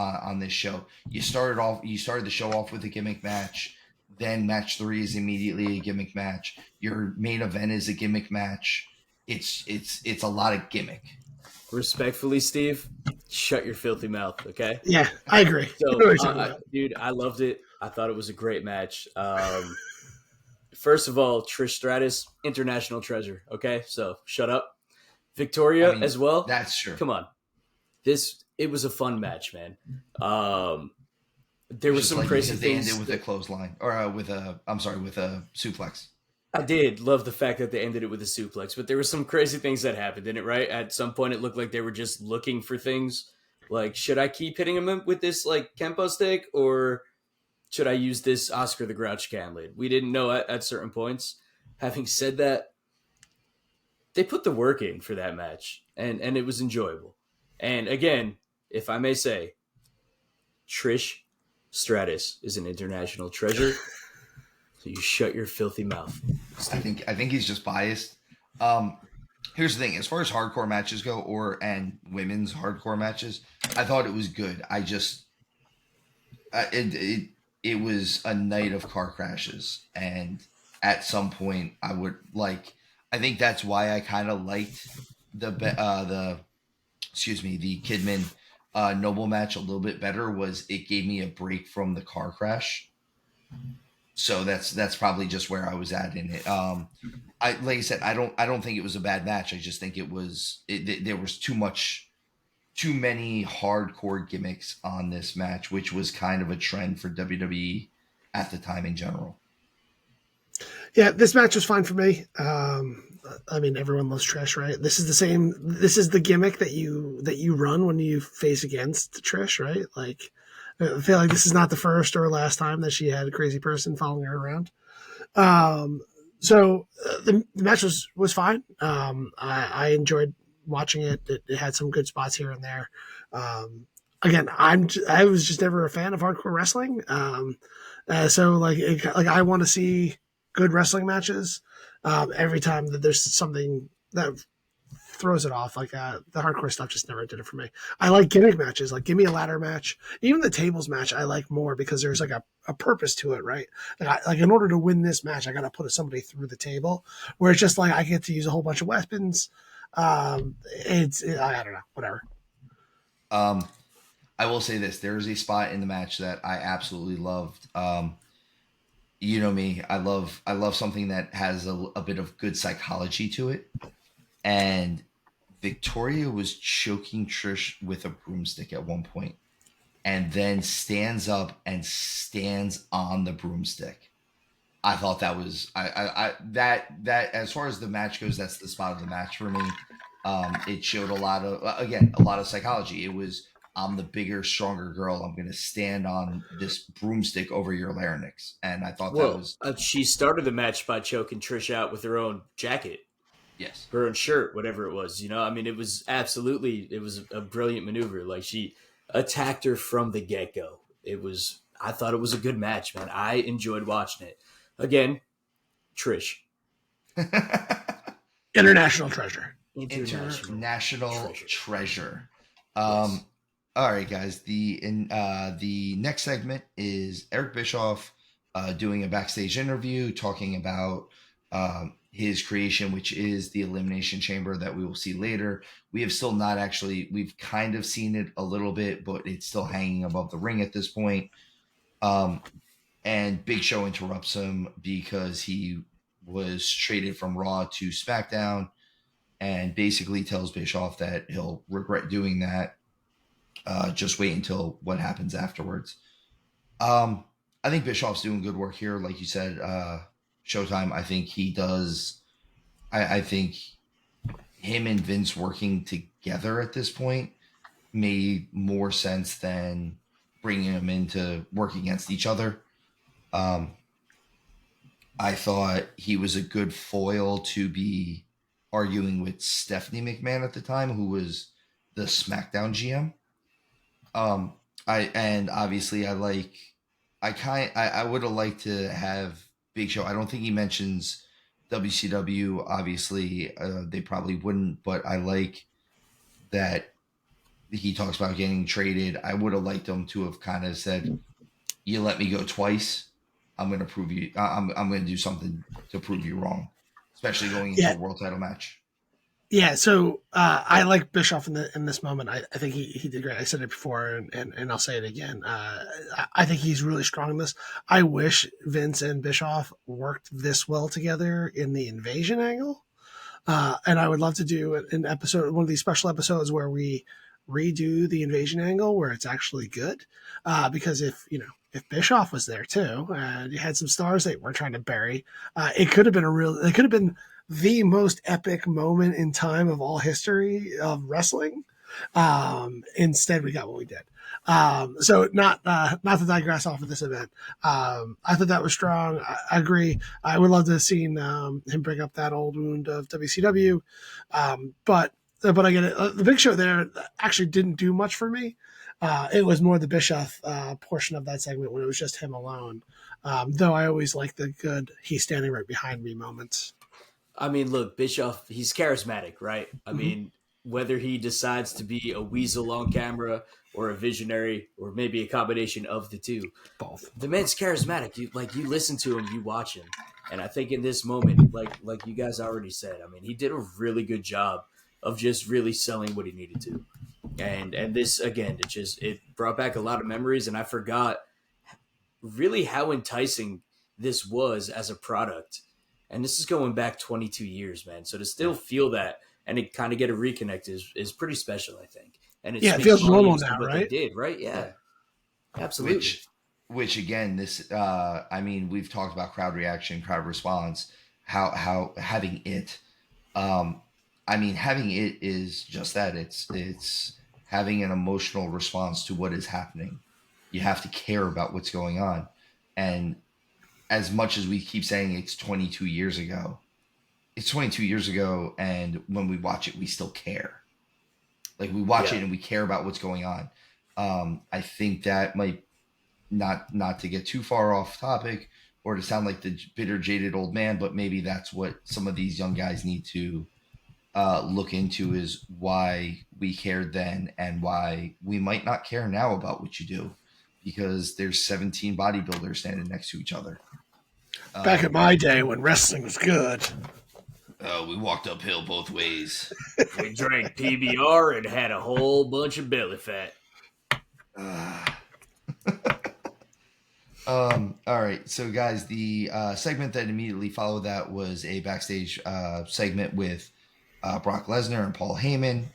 Speaker 1: show. You started the show off with a gimmick match. Then match 3 is immediately a gimmick match. Your main event is a gimmick match. It's a lot of gimmick.
Speaker 3: Respectfully, Steve, shut your filthy mouth, okay?
Speaker 2: Yeah, I agree.
Speaker 3: So, dude, I loved it. I thought it was a great match. First of all, Trish Stratus, international treasure. Okay, so shut up. Victoria as well.
Speaker 1: That's true.
Speaker 3: Come on, it was a fun match, man. There were some crazy things.
Speaker 1: They ended with a clothesline or with a suplex.
Speaker 3: I did love the fact that they ended it with a suplex, but there were some crazy things that happened, didn't it? Right? At some point, it looked like they were just looking for things. Like, should I keep hitting him with this like Kempo stick, or should I use this Oscar the Grouch can lid? We didn't know at certain points. Having said that, they put the work in for that match, and it was enjoyable. And again, if I may say, Trish Stratus is an international treasure. So you shut your filthy mouth.
Speaker 1: Steve. I think he's just biased. Here's the thing: as far as hardcore matches go, and women's hardcore matches, I thought it was good. I just it was a night of car crashes, and at some point, I would like. I think that's why I kind of liked the Kidman Noble match a little bit better. Was it gave me a break from the car crash. So that's probably just where I was at in it. Like I said, I don't think it was a bad match. I just think there was too many hardcore gimmicks on this match, which was kind of a trend for WWE at the time in general.
Speaker 2: Yeah, this match was fine for me. I mean, everyone loves Trish, right? This is the gimmick that you run when you face against Trish, right? Like, I feel like this is not the first or last time that she had a crazy person following her around. So the match was fine. I enjoyed watching it. It had some good spots here and there. Again, I was just never a fan of hardcore wrestling. So I want to see good wrestling matches every time that there's something that throws it off. Like the hardcore stuff just never did it for me. I like gimmick matches. Like, give me a ladder match. Even the tables match I like more because there's like a purpose to it, right? Like in order to win this match, I got to put somebody through the table. Where it's just like I get to use a whole bunch of weapons. I don't know, whatever.
Speaker 1: I will say this: there is a spot in the match that I absolutely loved. You know me, I love something that has a bit of good psychology to it, and Victoria was choking Trish with a broomstick at one point, and then stands up and stands on the broomstick. I thought that was that as far as the match goes, that's the spot of the match for me. It showed a lot of, again, a lot of psychology. It was, I'm the bigger, stronger girl. I'm going to stand on this broomstick over your larynx. And I thought that
Speaker 3: Well,
Speaker 1: was,
Speaker 3: she started the match by choking Trish out with her own jacket,
Speaker 1: yes.
Speaker 3: her own shirt, whatever it was. I mean, it was a brilliant maneuver. Like, she attacked her from the get go. I thought it was a good match, man. I enjoyed watching it. Again, Trish,
Speaker 2: International treasure.
Speaker 1: International
Speaker 3: treasure.
Speaker 1: treasure.
Speaker 3: Yes.
Speaker 1: All right, guys. The next segment is Eric Bischoff doing a backstage interview talking about his creation, which is the Elimination Chamber that we will see later. We have still not actually. We've kind of seen it a little bit, but it's still hanging above the ring at this point. And Big Show interrupts him because he was traded from Raw to SmackDown, and basically tells Bischoff that he'll regret doing that. Just wait until what happens afterwards. I think Bischoff's doing good work here. Like you said, Showtime, I think he does. I think him and Vince working together at this point made more sense than bringing them in to work against each other. I thought he was a good foil to be arguing with Stephanie McMahon at the time, who was the SmackDown GM. Obviously I would have liked to have Big Show. I don't think he mentions WCW. Obviously, they probably wouldn't, but I like that he talks about getting traded. I would have liked him to have kind of said, "You let me go twice. I'm going to prove you. I'm going to do something to prove you wrong," especially going into a world title match.
Speaker 2: Yeah, so I like Bischoff in this moment. I think he did great. I said it before, and I'll say it again. I think he's really strong in this. I wish Vince and Bischoff worked this well together in the invasion angle. And I would love to do an episode, one of these special episodes where we redo the invasion angle where it's actually good. Because if Bischoff was there too, and you had some stars they weren't trying to bury, it could have been the most epic moment in time of all history of wrestling. Instead, we got what we did. So not to digress off of this event. I thought that was strong. I agree. I would love to have seen him bring up that old wound of WCW. But I get it. The Big Show there actually didn't do much for me. It was more the Bischoff portion of that segment when it was just him alone. Though I always like the good he's standing right behind me moments.
Speaker 3: I mean, look, Bischoff, he's charismatic, right? I mean, whether he decides to be a weasel on camera or a visionary or maybe a combination of the two,
Speaker 2: Both.
Speaker 3: The man's charismatic. You listen to him, you watch him. And I think in this moment, like you guys already said, I mean, he did a really good job of just really selling what he needed to. And this, again, it brought back a lot of memories, and I forgot really how enticing this was as a product. And this is going back 22 years, man. So to still feel that and to kind of get a reconnect is pretty special, I think. And
Speaker 2: it feels normal now, right?
Speaker 3: They did, right? Yeah, absolutely.
Speaker 1: Which again, this I mean, we've talked about crowd reaction, crowd response, how having it. I mean, having it is just that. It's having an emotional response to what is happening. You have to care about what's going on, and as much as we keep saying it's 22 years ago, it's 22 years ago, and when we watch it, we still care. Like, we watch it and we care about what's going on. I think that might not to get too far off topic or to sound like the bitter, jaded old man, but maybe that's what some of these young guys need to look into, is why we cared then and why we might not care now about what you do, because there's 17 bodybuilders standing next to each other.
Speaker 2: Back in my day when wrestling was good.
Speaker 1: We walked uphill both ways.
Speaker 3: We drank PBR and had a whole bunch of belly fat.
Speaker 1: All right. So, guys, the segment that immediately followed that was a backstage segment with Brock Lesnar and Paul Heyman.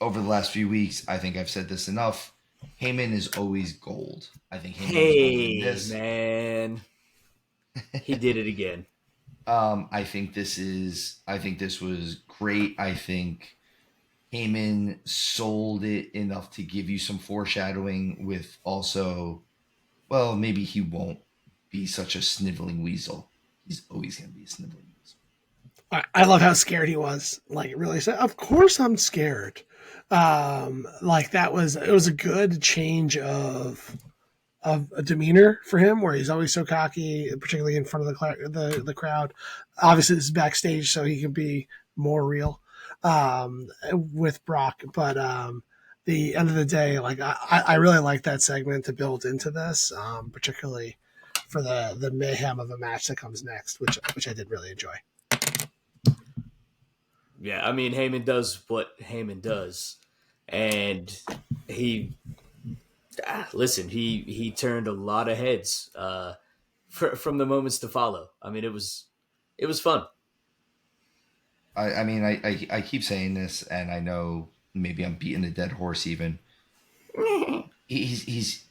Speaker 1: Over the last few weeks, I think I've said this enough. Heyman is always gold. I think Heyman is gold in this.
Speaker 3: Man. He did it again.
Speaker 1: I think this was great. I think Heyman sold it enough to give you some foreshadowing with also, well, maybe he won't be such a sniveling weasel. He's always going to be a sniveling weasel.
Speaker 2: I love how scared he was. Like, really said, "Of course I'm scared." Like it was a good change of a demeanor for him, where he's always so cocky, particularly in front of the crowd. Obviously, this is backstage, so he can be more real with Brock. But the end of the day, like I really like that segment to build into this, particularly for the mayhem of a match that comes next, which I did really enjoy.
Speaker 3: Yeah, I mean, Heyman does what Heyman does, and he listen. He turned a lot of heads from the moments to follow. I mean, it was fun.
Speaker 1: I mean, I keep saying this, and I know maybe I'm beating a dead horse. Even he's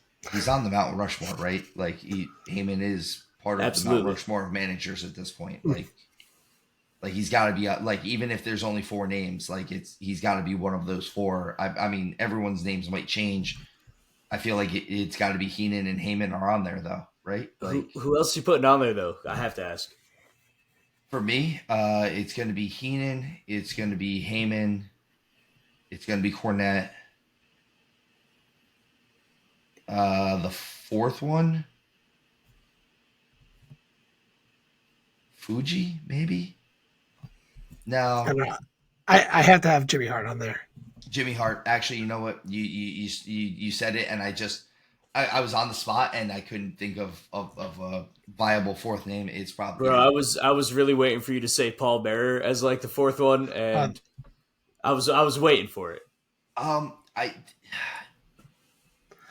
Speaker 1: on the Mount Rushmore, right? Like Heyman is part of the Mount
Speaker 3: Absolutely.
Speaker 1: Rushmore of managers at this point. Like he's got to be like, even if there's only four names, like he's got to be one of those four. I mean, everyone's names might change. I feel like it's got to be Heenan and Heyman are on there though, right? Like
Speaker 3: Who else you putting on there though? I have to ask.
Speaker 1: for me, it's going to be Heenan, it's going to be Heyman, it's going to be Cornette. The fourth one, Fuji, maybe. No,
Speaker 2: And I have to have Jimmy Hart on there.
Speaker 1: Jimmy Hart. Actually, you know what? You said it, and I was on the spot, and I couldn't think of a viable fourth name. It's probably
Speaker 3: Bro, I was really waiting for you to say Paul Bearer as like the fourth one, and I was waiting for it.
Speaker 1: I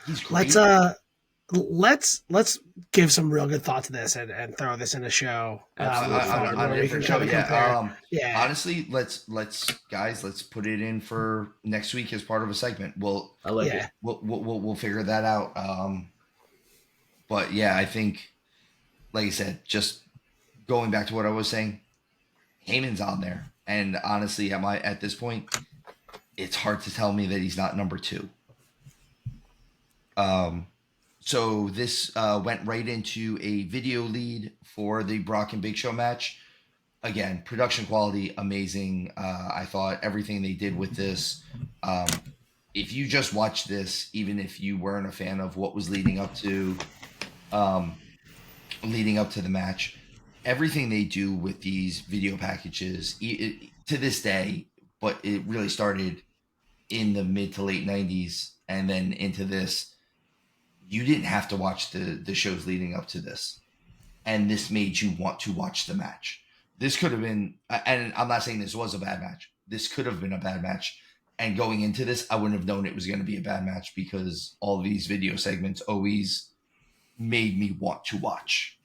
Speaker 1: he's great.
Speaker 2: Let's give some real good thought to this and throw this in a show.
Speaker 3: Absolutely.
Speaker 1: On a different show, yeah.
Speaker 2: Yeah.
Speaker 1: Honestly, let's put it in for next week as part of a segment.
Speaker 3: I like
Speaker 2: Yeah.
Speaker 3: it.
Speaker 1: We'll figure that out. But yeah, I think, like I said, just going back to what I was saying, Heyman's on there, and honestly, at this point, it's hard to tell me that he's not number two. So this went right into a video lead for the Brock and Big Show match. Again, production quality, amazing. I thought everything they did with this. If you just watch this, even if you weren't a fan of what was leading up to the match, everything they do with these video packages to this day, but it really started in the mid to late 90s and then into this. You didn't have to watch the shows leading up to this, and this made you want to watch the match. This could have been, and I'm not saying this was a bad match. This could have been a bad match, and going into this, I wouldn't have known it was going to be a bad match because all these video segments always made me want to watch.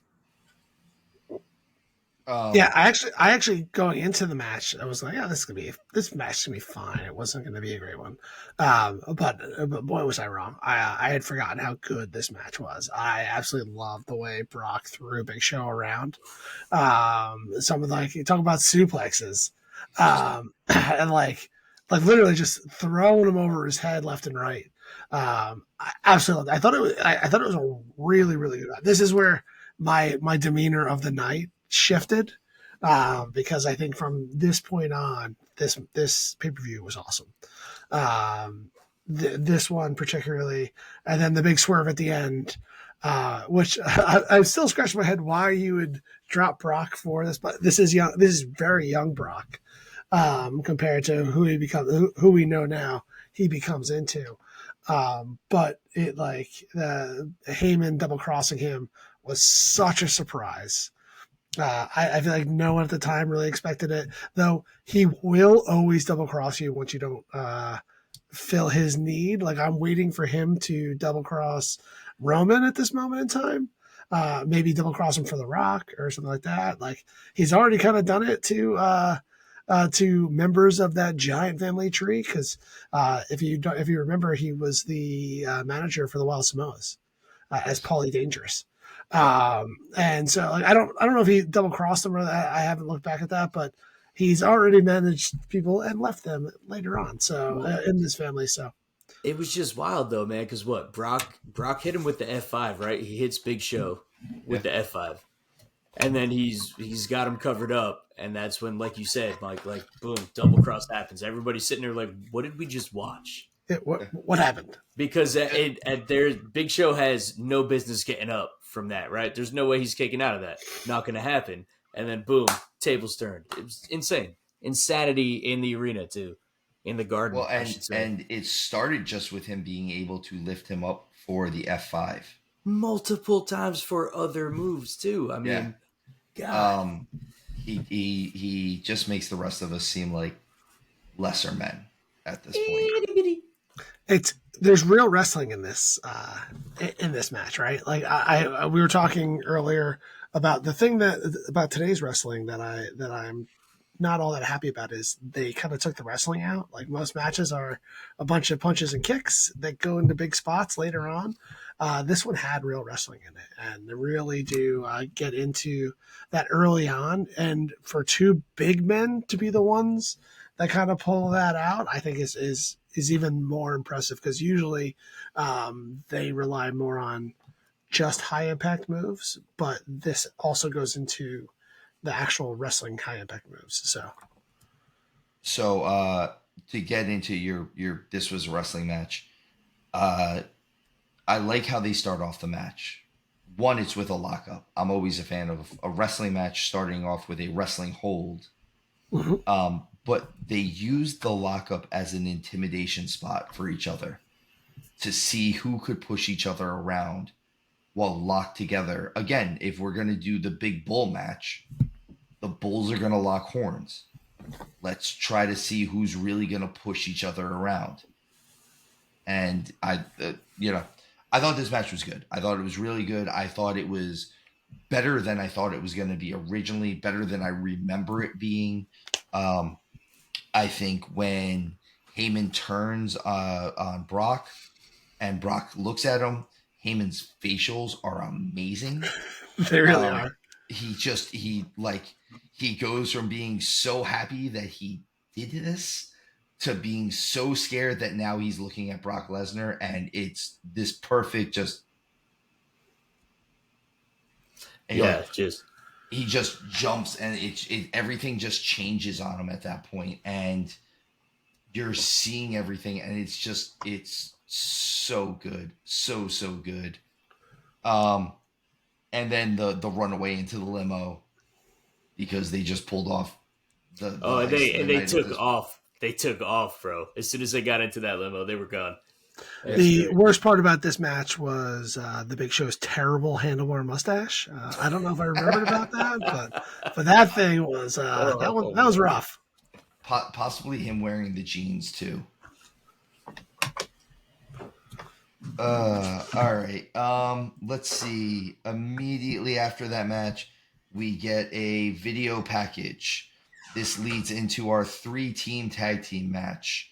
Speaker 2: Yeah, I actually going into the match, I was like, "Yeah, this match gonna be fine. It wasn't gonna be a great one," but boy, was I wrong. I had forgotten how good this match was. I absolutely loved the way Brock threw Big Show around. Some of you talk about suplexes, and like literally just throwing him over his head left and right. I absolutely, I thought it was a really really good. This is where my demeanor of the night shifted, because I think from this point on, this pay-per-view was awesome. This one particularly, and then the big swerve at the end, which I'm still scratching my head why you would drop Brock for this, but this is young. This is very young Brock, compared to who we know now he becomes into. But it like the Heyman double crossing him was such a surprise. I feel like no one at the time really expected it, though he will always double cross you once you don't fill his need. Like I'm waiting for him to double cross Roman at this moment in time. Maybe double cross him for The Rock or something like that. Like he's already kind of done it to members of that giant family tree. Because if you remember, he was the manager for the Wild Samoas as Paulie Dangerous. And so like, I don't know if he double crossed them or that. I haven't looked back at that, but he's already managed people and left them later on. So in this family, so
Speaker 3: It was just wild though, man. Because what Brock hit him with the F5, right? He hits Big Show with the F5, and then he's got him covered up, and that's when, like you said, Mike, like boom, double cross happens. Everybody's sitting there like, what did we just watch?
Speaker 2: What happened?
Speaker 3: Because at their Big Show has no business getting up from that, right? There's no way he's kicking out of that. Not going to happen. And then boom, tables turned. It was insane, insanity in the arena too, in the garden.
Speaker 1: Well,
Speaker 3: I should say.
Speaker 1: and it started just with him being able to lift him up for the F5
Speaker 3: Multiple times for other moves too. I mean, God.
Speaker 1: He just makes the rest of us seem like lesser men at this point.
Speaker 2: There's real wrestling in this match, right? Like we were talking earlier about the thing about today's wrestling that I'm not all that happy about is they kind of took the wrestling out. Like most matches are a bunch of punches and kicks that go into big spots later on. This one had real wrestling in it, and they really do get into that early on. And for two big men to be the ones that kind of pull that out, I think is even more impressive because usually they rely more on just high impact moves, but this also goes into the actual wrestling high impact moves.
Speaker 1: So to get into your this was a wrestling match. I like how they start off the match. One, it's with a lockup. I'm always a fan of a wrestling match starting off with a wrestling hold.
Speaker 2: Mm-hmm.
Speaker 1: But they used the lockup as an intimidation spot for each other to see who could push each other around while locked together. Again, if we're going to do the big bull match, the bulls are going to lock horns. Let's try to see who's really going to push each other around. And I thought this match was good. I thought it was really good. I thought it was better than I thought it was going to be originally, better than I remember it being. I think when Heyman turns on Brock and Brock looks at him, Heyman's facials are amazing.
Speaker 2: They really are.
Speaker 1: He goes from being so happy that he did this to being so scared that now he's looking at Brock Lesnar, and it's this perfect he just jumps, and everything just changes on him at that point, and you're seeing everything, and it's so good, so good. And then the runaway into the limo because they just pulled off
Speaker 3: they took off. They took off, bro. As soon as they got into that limo, they were gone.
Speaker 2: The worst part about this match was the Big Show's terrible handlebar mustache. I don't know if I remembered about that, but that thing was that was rough.
Speaker 1: Possibly him wearing the jeans too. All right. Let's see. Immediately after that match, we get a video package. This leads into our 3-team tag team match.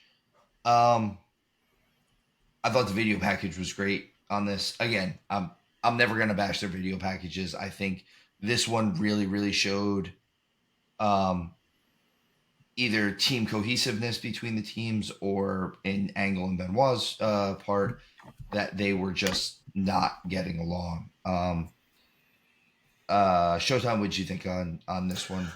Speaker 1: I thought the video package was great on this. Again, I'm never gonna bash their video packages. I think this one really showed either team cohesiveness between the teams or in Angle and Benoit's part that they were just not getting along. Showtime, what'd you think on this one?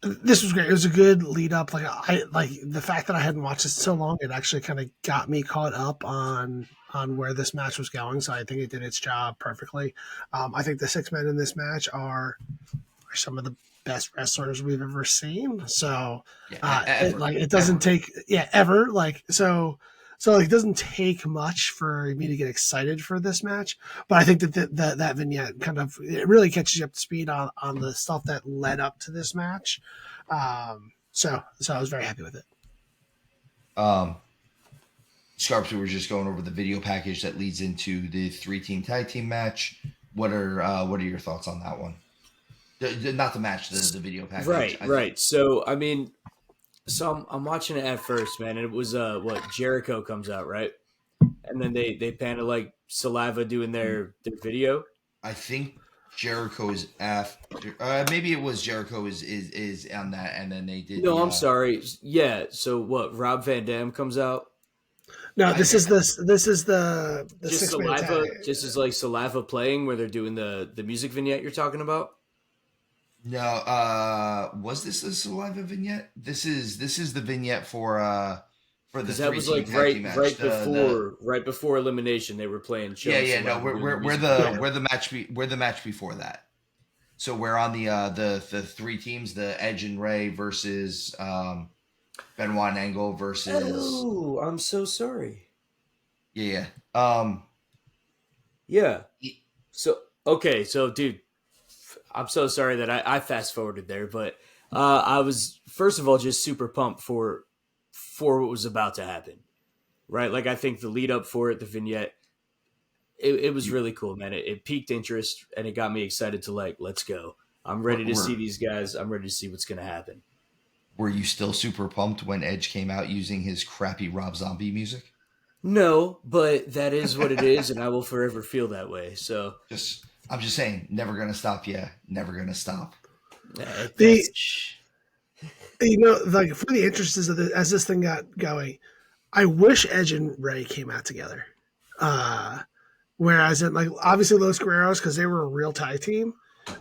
Speaker 2: This was great. It was a good lead up. Like I like the fact that I hadn't watched it so long, it actually kind of got me caught up on where this match was going. So I think it did its job perfectly. I think the 6 men in this match are some of the best wrestlers we've ever seen. So it doesn't take ever it doesn't take much for me to get excited for this match, but I think that vignette kind of it really catches you up to speed on the stuff that led up to this match. So I was very happy with it.
Speaker 1: Scarps, we were just going over the video package that leads into the 3-team tag team match. What are your thoughts on that one? Not the match, the video package.
Speaker 3: Right. So I mean, I'm watching it at first, man, and it was Jericho comes out, right? And then they pan to like Saliva doing their video.
Speaker 1: I think Jericho's after. Maybe it was Jericho is on that, and then they did
Speaker 3: No,
Speaker 1: the.
Speaker 3: I'm sorry. Yeah. So what? Rob Van Dam comes out.
Speaker 2: No,
Speaker 1: I,
Speaker 2: this
Speaker 1: I,
Speaker 2: is the
Speaker 3: Just
Speaker 2: 6-man tag.
Speaker 3: saliva. Just as like saliva playing where they're doing the music vignette you're talking about.
Speaker 1: no, was this a Saliva vignette? This is the vignette for the
Speaker 3: Because that
Speaker 1: three
Speaker 3: was
Speaker 1: team
Speaker 3: like
Speaker 1: tag team match. The
Speaker 3: right before elimination, they were playing
Speaker 1: Yeah,
Speaker 3: showing
Speaker 1: yeah, no,
Speaker 3: saliva doing the music video.
Speaker 1: we're the match before that. So we're on the three teams, the Edge and Ray versus Benoit and Angle versus
Speaker 3: Oh, I'm so sorry.
Speaker 1: yeah,
Speaker 3: Yeah.
Speaker 1: e-
Speaker 3: So okay, so dude, I'm so sorry that I fast forwarded there, but I was first of all just super pumped for what was about to happen, right? Like I think the lead up for it, the vignette, it was
Speaker 1: you,
Speaker 3: really cool, man. It piqued interest and it got me excited to like, let's go. I'm ready to see
Speaker 1: were
Speaker 3: these guys. I'm ready to see what's gonna happen.
Speaker 1: were you still super pumped when Edge came out using his crappy Rob Zombie music?
Speaker 3: No, but that is what it is, and I will forever feel that way. So
Speaker 1: I'm just saying, never gonna stop. Yeah, never gonna stop.
Speaker 2: The
Speaker 3: that's
Speaker 2: like for the interests of as this thing got going, I wish Edge and Ray came out together. Uh, Whereas in like obviously Los Guerreros because they were a real tag team.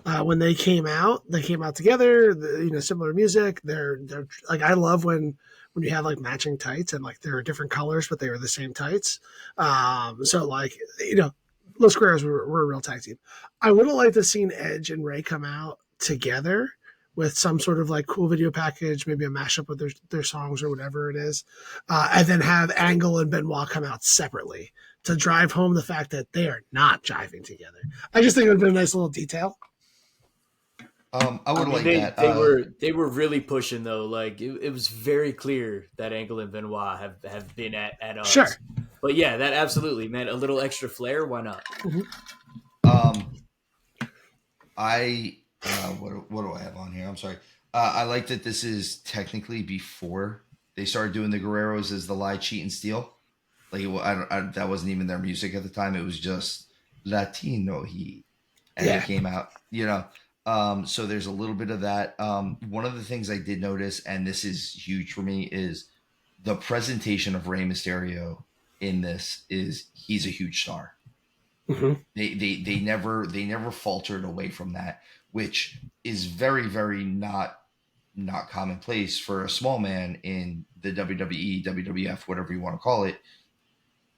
Speaker 2: When they came out together. Similar music. They're like I love when you have like matching tights and like they're different colors but they were the same tights. So like Los Guerreros were a real tag team. I would have liked to seen Edge and Ray come out together with some sort of like cool video package, maybe a mashup with their songs or whatever it is, and then have Angle and Benoit come out separately to drive home the fact that they are not jiving together. I just think it would have been a nice little detail.
Speaker 1: I
Speaker 3: I
Speaker 1: would
Speaker 3: mean,
Speaker 1: like that.
Speaker 3: they were really pushing though. Like it was very clear that Angle and Benoit have been at
Speaker 2: Sure.
Speaker 3: odds. But yeah, that absolutely, man. A little extra flair, why not?
Speaker 1: Um, I what do I have on here? I'm sorry. I like that this is technically before they started doing the Guerreros as the lie, cheat, and steal. Like that wasn't even their music at the time. It was just Latino Heat, and
Speaker 2: Yeah.
Speaker 1: it came out. So there's a little bit of that. One of the things I did notice, and this is huge for me, is the presentation of Rey Mysterio in this. Is he's a huge star.
Speaker 2: Mm-hmm.
Speaker 1: They never faltered away from that, which is very very not commonplace for a small man in the WWE, WWF, whatever you want to call it.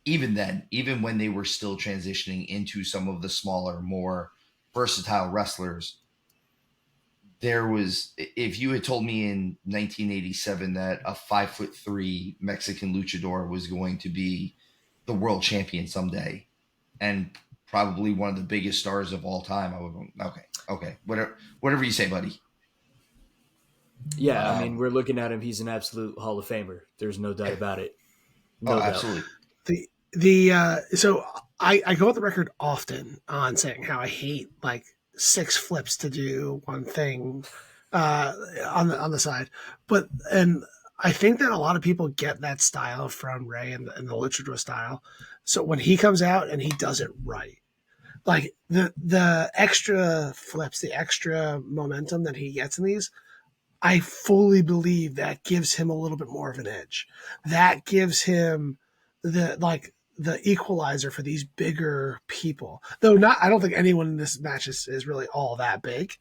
Speaker 1: Even then, even when they were still transitioning into some of the smaller, more versatile wrestlers, there was, if you had told me in 1987 that a 5'3" Mexican luchador was going to be the world champion someday and probably one of the biggest stars of all time, I would go, okay, whatever you say, buddy.
Speaker 3: Yeah, I mean,
Speaker 1: Um,
Speaker 3: we're looking at him. He's an absolute Hall of Famer. There's no doubt
Speaker 1: yeah.
Speaker 3: about it.
Speaker 1: Oh,
Speaker 3: No doubt.
Speaker 1: absolutely.
Speaker 2: So I go on the record often on saying how I hate like 6 flips to do one thing on the side, and I think that a lot of people get that style from Ray and the luchador style. So when he comes out and he does it right, like the extra flips, the extra momentum that he gets in these, I fully believe that gives him a little bit more of an edge. That gives him the equalizer for these bigger people. Though not, I don't think anyone in this match is really all that big.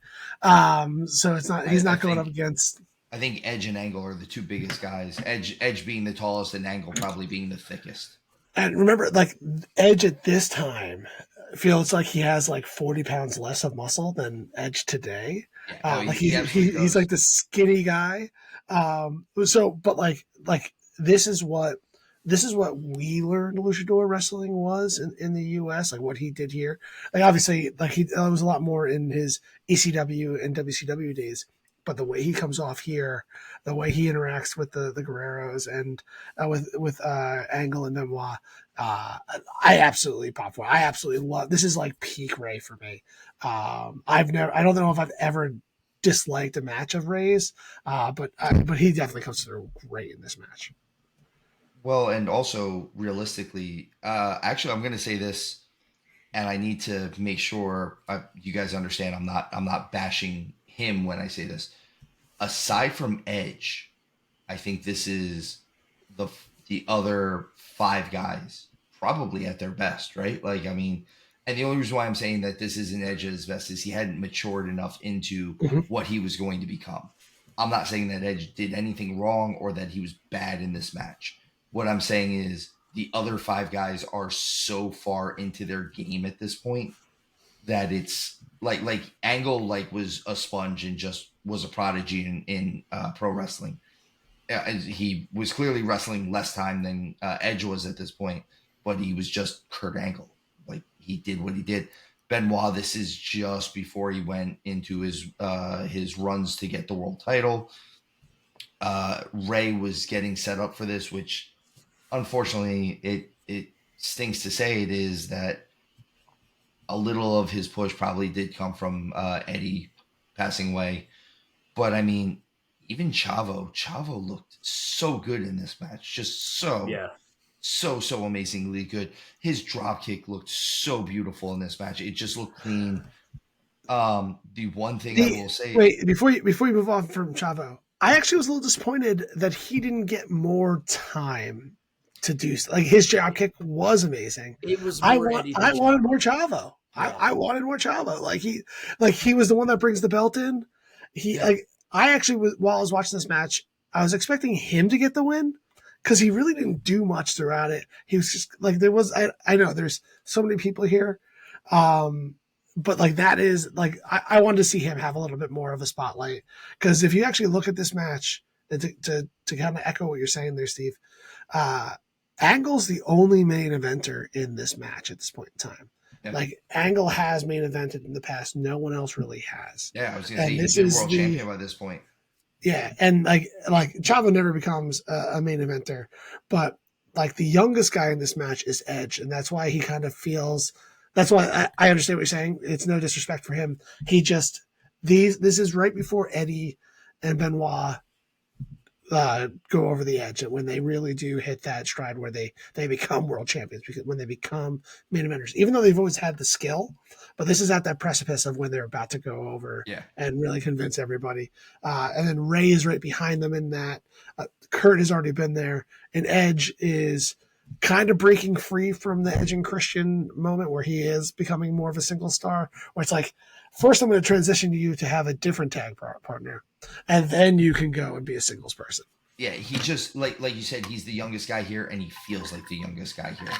Speaker 2: So it's not.
Speaker 1: I,
Speaker 2: He's
Speaker 1: I
Speaker 2: not going up
Speaker 1: think
Speaker 2: against.
Speaker 1: I think Edge and Angle are the two biggest guys. Edge being the tallest, and Angle probably being the thickest.
Speaker 2: And remember, like Edge at this time feels like he has like 40 pounds less of muscle than Edge today.
Speaker 1: Yeah, no,
Speaker 2: Like
Speaker 1: he absolutely
Speaker 2: he's like
Speaker 1: does.
Speaker 2: the skinny guy. But like this is what we learned luchador wrestling was in the U.S. Like what he did here. Like obviously, like he was a lot more in his ECW and WCW days. But the way he comes off here, the way he interacts with the Guerreros and with Angle and Benoit, I absolutely pop for. I absolutely love. This is like peak Ray for me. I don't know if I've ever disliked a match of Ray's, but he definitely comes through great in this match.
Speaker 1: Well, and also realistically, actually, I'm going to say this. and I need to make sure you guys understand. I'm not bashing him when I say this. Aside from Edge, I think this is the the other five guys probably at their best, right? Like, I mean, and the only reason why I'm saying that this isn't Edge at his best is he hadn't matured enough into
Speaker 2: Mhm.
Speaker 1: what he was going to become. I'm not saying that Edge did anything wrong or that he was bad in this match. What I'm saying is the other five guys are so far into their game at this point that it's like Angle like was a sponge and just was a prodigy in pro wrestling. He was clearly wrestling less time than Edge was at this point, but he was just Kurt Angle. Like he did what he did. Benoit, this is just before he went into his runs to get the world title. Ray was getting set up for this, which unfortunately it stinks to say it is that a little of his push probably did come from Eddie passing away. But I mean, even Chavo looked so good in this match, just
Speaker 3: Yeah.
Speaker 1: so amazingly good. His drop kick looked so beautiful in this match. It just looked clean. The one thing I will say,
Speaker 2: Wait, before you move on from Chavo, I actually was a little disappointed that he didn't get more time to do like his drop kick was amazing.
Speaker 3: It was more Eddie than
Speaker 2: I wanted
Speaker 3: Chavo.
Speaker 2: more Chavo.
Speaker 3: Yeah.
Speaker 2: I wanted more Chavo. Like he was the one that brings the belt in. He
Speaker 1: Yeah.
Speaker 2: like I actually was while I was watching this match, I was expecting him to get the win because he really didn't do much throughout it. He was just like there was I know there's so many people here. But like that is like I wanted to see him have a little bit more of a spotlight because if you actually look at this match to kind of echo what you're saying there, Steve, uh, Angle's the only main eventer in this match at this point in time.
Speaker 1: yeah,
Speaker 2: Like Angle has main evented in the past, no one else really has.
Speaker 1: yeah, I was gonna say
Speaker 2: And
Speaker 1: he's
Speaker 2: this
Speaker 1: been
Speaker 2: is
Speaker 1: world
Speaker 2: the
Speaker 1: champion by this point.
Speaker 2: yeah, and like Chavo never becomes a main eventer, but like the youngest guy in this match is Edge, and that's why he kind of feels. That's why I understand what you're saying. It's no disrespect for him. He just this is right before Eddie and Benoit go over the edge, and when they really do hit that stride where they become world champions, because when they become main eventers, even though they've always had the skill, but this is at that precipice of when they're about to go over
Speaker 1: Yeah,
Speaker 2: and really convince everybody. And then Ray is right behind them in that. Kurt has already been there, and Edge is kind of breaking free from the Edge and Christian moment where he is becoming more of a single star, where it's like, first I'm going to transition you to have a different tag partner, and then you can go and be a singles person.
Speaker 1: yeah. He just like you said, he's the youngest guy here, and he feels like the youngest guy here.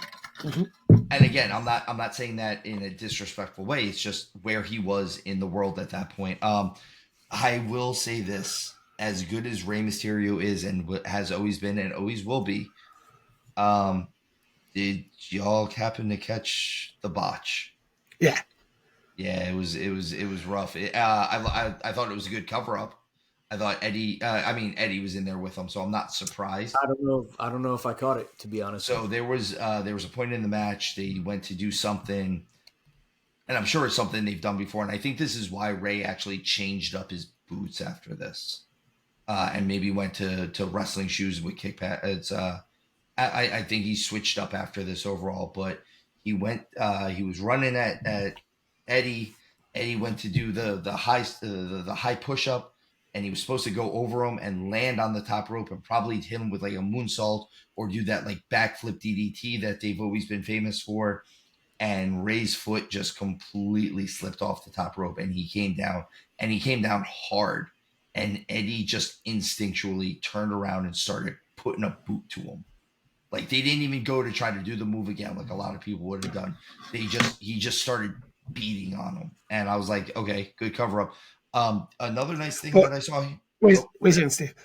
Speaker 2: Mm-hmm.
Speaker 1: And again, I'm not saying that in a disrespectful way. It's just where he was in the world at that point. I will say this: as good as Rey Mysterio is and has always been and always will be, did y'all happen to catch the botch?
Speaker 2: Yeah.
Speaker 1: Yeah, it was rough. I thought it was a good cover up. I thought Eddie was in there with them, so I'm not surprised.
Speaker 3: I don't know if I caught it, to be honest.
Speaker 1: So there was a point in the match they went to do something, and I'm sure it's something they've done before. And I think this is why Ray actually changed up his boots after this, and maybe went to wrestling shoes with kick pad. I think he switched up after this overall, but he went. He was running at Eddie. Eddie went to do the high push up, and he was supposed to go over him and land on the top rope and probably hit him with like a moonsault or do that like backflip DDT that they've always been famous for. And Ray's foot just completely slipped off the top rope, and he came down, and he came down hard. And Eddie just instinctually turned around and started putting a boot to him. Like they didn't even go to try to do the move again, like a lot of people would have done. He just started beating on him, and I was like, okay, good cover up. Another nice thing that I saw.
Speaker 2: Wait a second, Steve.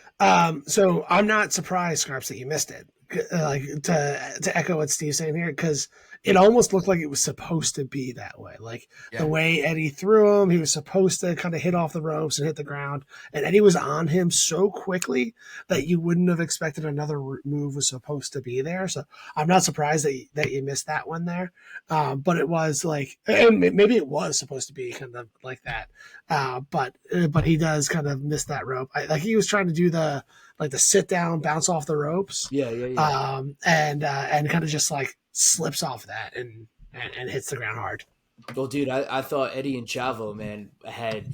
Speaker 2: So I'm not surprised, Scarps, that you missed it. Like to echo what Steve's saying here, because it almost looked like it was supposed to be that way. Like the way Eddie threw him, he was supposed to kind of hit off the ropes and hit the ground, and Eddie was on him so quickly that you wouldn't have expected another move was supposed to be there. So I'm not surprised that you missed that one there. But it was like, and maybe it was supposed to be kind of like that. But he does kind of miss that rope. Like he was trying to do the sit down, bounce off the ropes.
Speaker 3: Yeah.
Speaker 2: And kind of just like slips off that, and and hits the ground hard.
Speaker 3: Well, dude, I thought Eddie and Chavo, man, had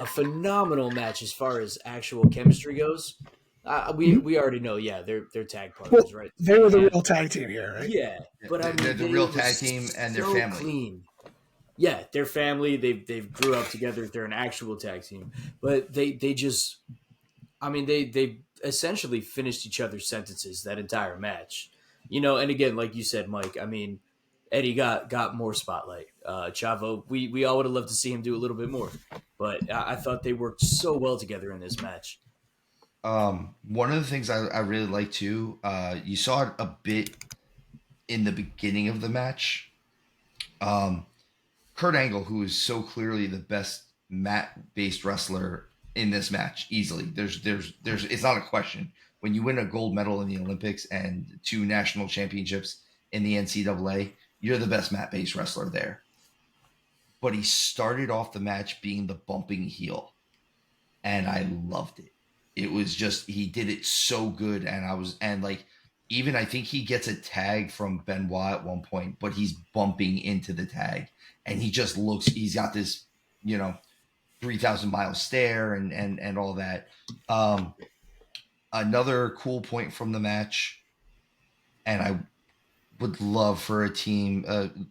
Speaker 3: a phenomenal match as far as actual chemistry goes. We already know, yeah, they're tag
Speaker 2: Well,
Speaker 3: partners, right?
Speaker 2: they were the real tag team here, right?
Speaker 3: Yeah, but I
Speaker 1: They're
Speaker 3: mean,
Speaker 1: the
Speaker 3: they
Speaker 1: real
Speaker 3: were
Speaker 1: tag team and their
Speaker 3: so
Speaker 1: family.
Speaker 3: clean. Yeah, they're family. They've grew up together. They're an actual tag team, but they just, I mean, they essentially finished each other's sentences that entire match. And again, like you said, Mike, I mean, Eddie got more spotlight. Chavo, we all would have loved to see him do a little bit more, but I thought they worked so well together in this match.
Speaker 1: One of the things I really like too, you saw it a bit in the beginning of the match. Um, Kurt Angle, who is so clearly the best mat-based wrestler in this match, easily. There's. It's not a question. When you win a gold medal in the Olympics and 2 national championships in the NCAA, you're the best mat-based wrestler there. But he started off the match being the bumping heel, and I loved it. It was just he did it so good, and like even I think he gets a tag from Benoit at one point, but he's bumping into the tag, and he just looks. He's got this, 3,000-mile stare and all that. Um, Another cool point from the match, and I would love for a team, Daniel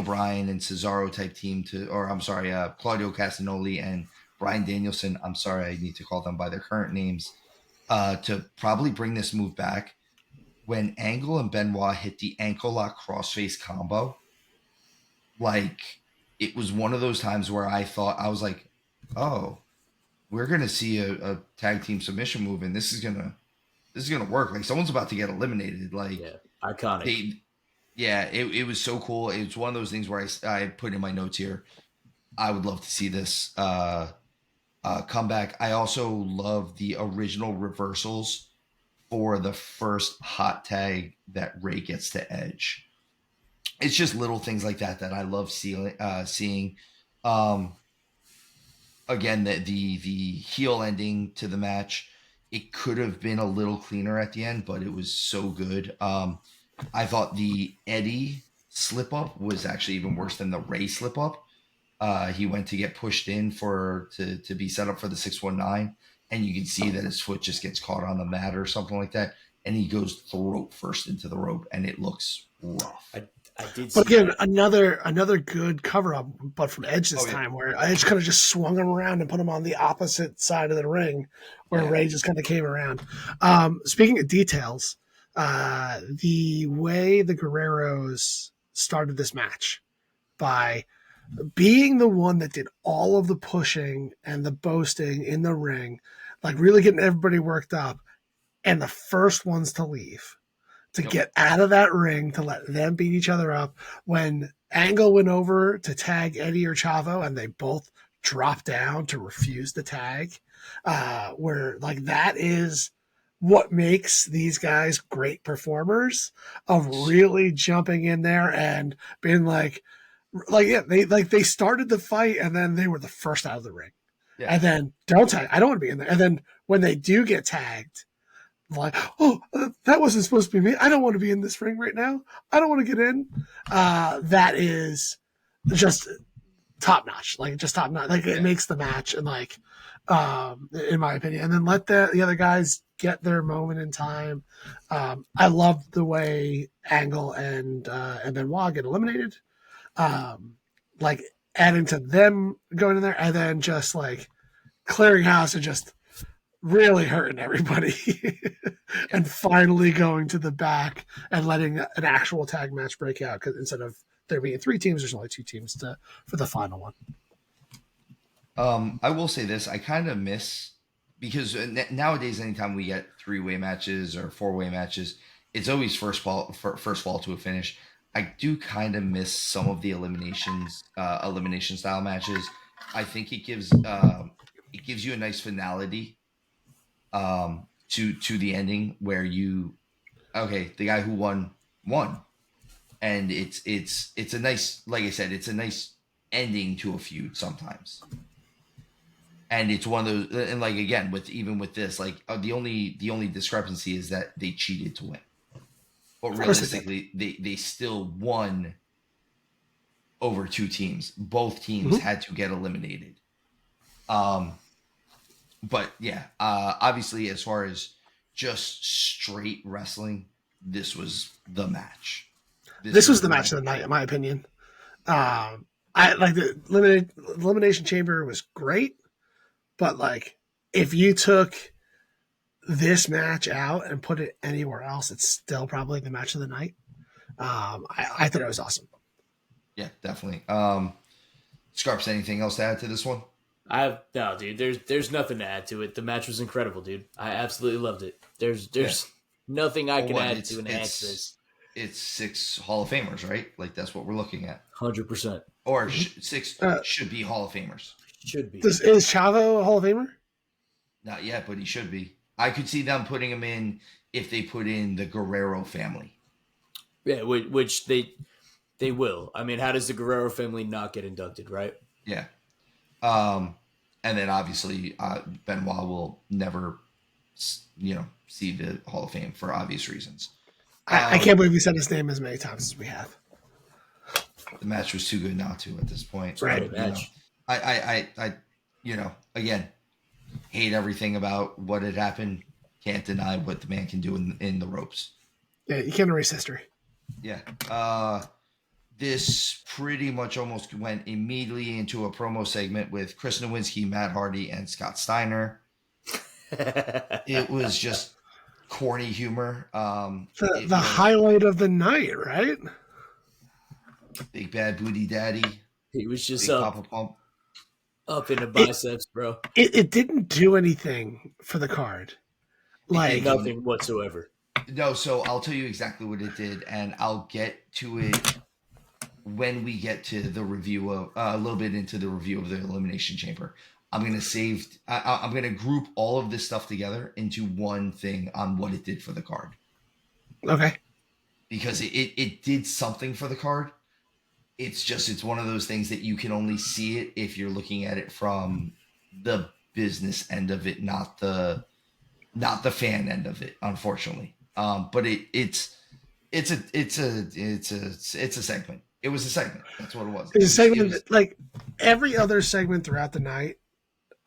Speaker 1: Bryan and Cesaro type team or I'm sorry, Claudio Castagnoli and Bryan Danielson. I'm sorry, I need to call them by their current names. To probably bring this move back when Angle and Benoit hit the ankle lock crossface combo. Like it was one of those times where I was like, oh, we're gonna see a tag team submission move, and this is gonna work. Like someone's about to get eliminated. Like
Speaker 3: Yeah, iconic.
Speaker 1: it was so cool. It's one of those things where I put in my notes here. I would love to see this comeback. I also love the original reversals for the first hot tag that Ray gets to Edge. It's just little things like that I love seeing. Um, Again, the heel ending to the match, it could have been a little cleaner at the end, but it was so good. I thought the Eddie slip up was actually even worse than the Ray slip up. He went to get pushed in to be set up for the 619, and you can see that his foot just gets caught on the mat or something like that, and he goes throat first into the rope, and it looks rough.
Speaker 3: I did see
Speaker 2: But again,
Speaker 3: that.
Speaker 2: another good cover up, but from Edge this
Speaker 1: Oh, yeah.
Speaker 2: time, where Edge kind of just swung him around and put him on the opposite side of the ring, where
Speaker 1: Yeah.
Speaker 2: Ray just kind of came around. Speaking of details, the way the Guerreros started this match by being the one that did all of the pushing and the boasting in the ring, like really getting everybody worked up, and the first ones to leave to
Speaker 1: Yep.
Speaker 2: get out of that ring to let them beat each other up. When Angle went over to tag Eddie or Chavo and they both dropped down to refuse the tag, where like that is what makes these guys great performers of really jumping in there and being yeah, they started the fight and then they were the first out of the ring.
Speaker 1: Yeah.
Speaker 2: And then don't tag, I don't want to be in there. And then when they do get tagged, like, oh, that wasn't supposed to be me. I don't want to be in this ring right now. I don't want to get in. That is just top notch. Like just top notch. Like it makes the match and like, in my opinion, and then let the other guys get their moment in time. I love the way Angle and Benoit get eliminated. Like adding to them going in there and then just like clearing house and just really hurting everybody and finally going to the back and letting an actual tag match break out because instead of there being 3 teams, there's only 2 teams for the final one.
Speaker 1: I will say this: I kind of miss because nowadays, anytime we get 3-way matches or 4-way matches, it's always first fall to a finish. I do kind of miss some of the elimination style matches. I think it gives you a nice finality to the ending where the guy who won, and it's a nice, like I said, it's a nice ending to a feud sometimes. And it's one of those, and like again with this, like the only discrepancy is that they cheated to win. but realistically, they still won over two teams. Both teams had to get eliminated. But yeah, obviously, as far as just straight wrestling, this was the match.
Speaker 2: This was the match of the night, in my opinion. I like the Elimination Chamber was great, but like if you took this match out and put it anywhere else, it's still probably the match of the night. I thought it was awesome.
Speaker 1: Yeah, definitely. Scarps, anything else to add to this one?
Speaker 3: No, dude. There's nothing to add to it. The match was incredible, dude. I absolutely loved it. There's nothing I can add to enhance this.
Speaker 1: It's 6 Hall of Famers, right? Like that's what we're looking at.
Speaker 3: 100%.
Speaker 1: Or 6 should be Hall of Famers.
Speaker 3: Should be.
Speaker 2: Is Chavo a Hall of Famer?
Speaker 1: Not yet, but he should be. I could see them putting him in if they put in the Guerrero family.
Speaker 3: Yeah, which they will. I mean, how does the Guerrero family not get inducted, right?
Speaker 1: Yeah. And then obviously Benoit will never, see the Hall of Fame for obvious reasons.
Speaker 2: I can't believe we said his name as many times as we have.
Speaker 1: The match was too good not to at this point.
Speaker 2: Right.
Speaker 1: I again, hate everything about what had happened. Can't deny what the man can do in the ropes.
Speaker 2: Yeah, you can't erase history.
Speaker 1: Yeah. This pretty much almost went immediately into a promo segment with Chris Nowinski, Matt Hardy, and Scott Steiner. It was just corny humor.
Speaker 2: The highlight of the night, right?
Speaker 1: Big Bad Booty Daddy.
Speaker 3: He was just
Speaker 1: up
Speaker 3: in the biceps, bro.
Speaker 2: It didn't do anything for the card. Like
Speaker 3: nothing whatsoever.
Speaker 1: No, so I'll tell you exactly what it did, and I'll get to it when we get to the review of a little bit into the review of the Elimination Chamber. I'm gonna group all of this stuff together into one thing on what it did for the card.
Speaker 2: Okay.
Speaker 1: Because it did something for the card. It's one of those things that you can only see it if you're looking at it from the business end of it, not the fan end of it, unfortunately. But it's a segment. It was a segment. That's what it was.
Speaker 2: It's a segment that, like every other segment throughout the night,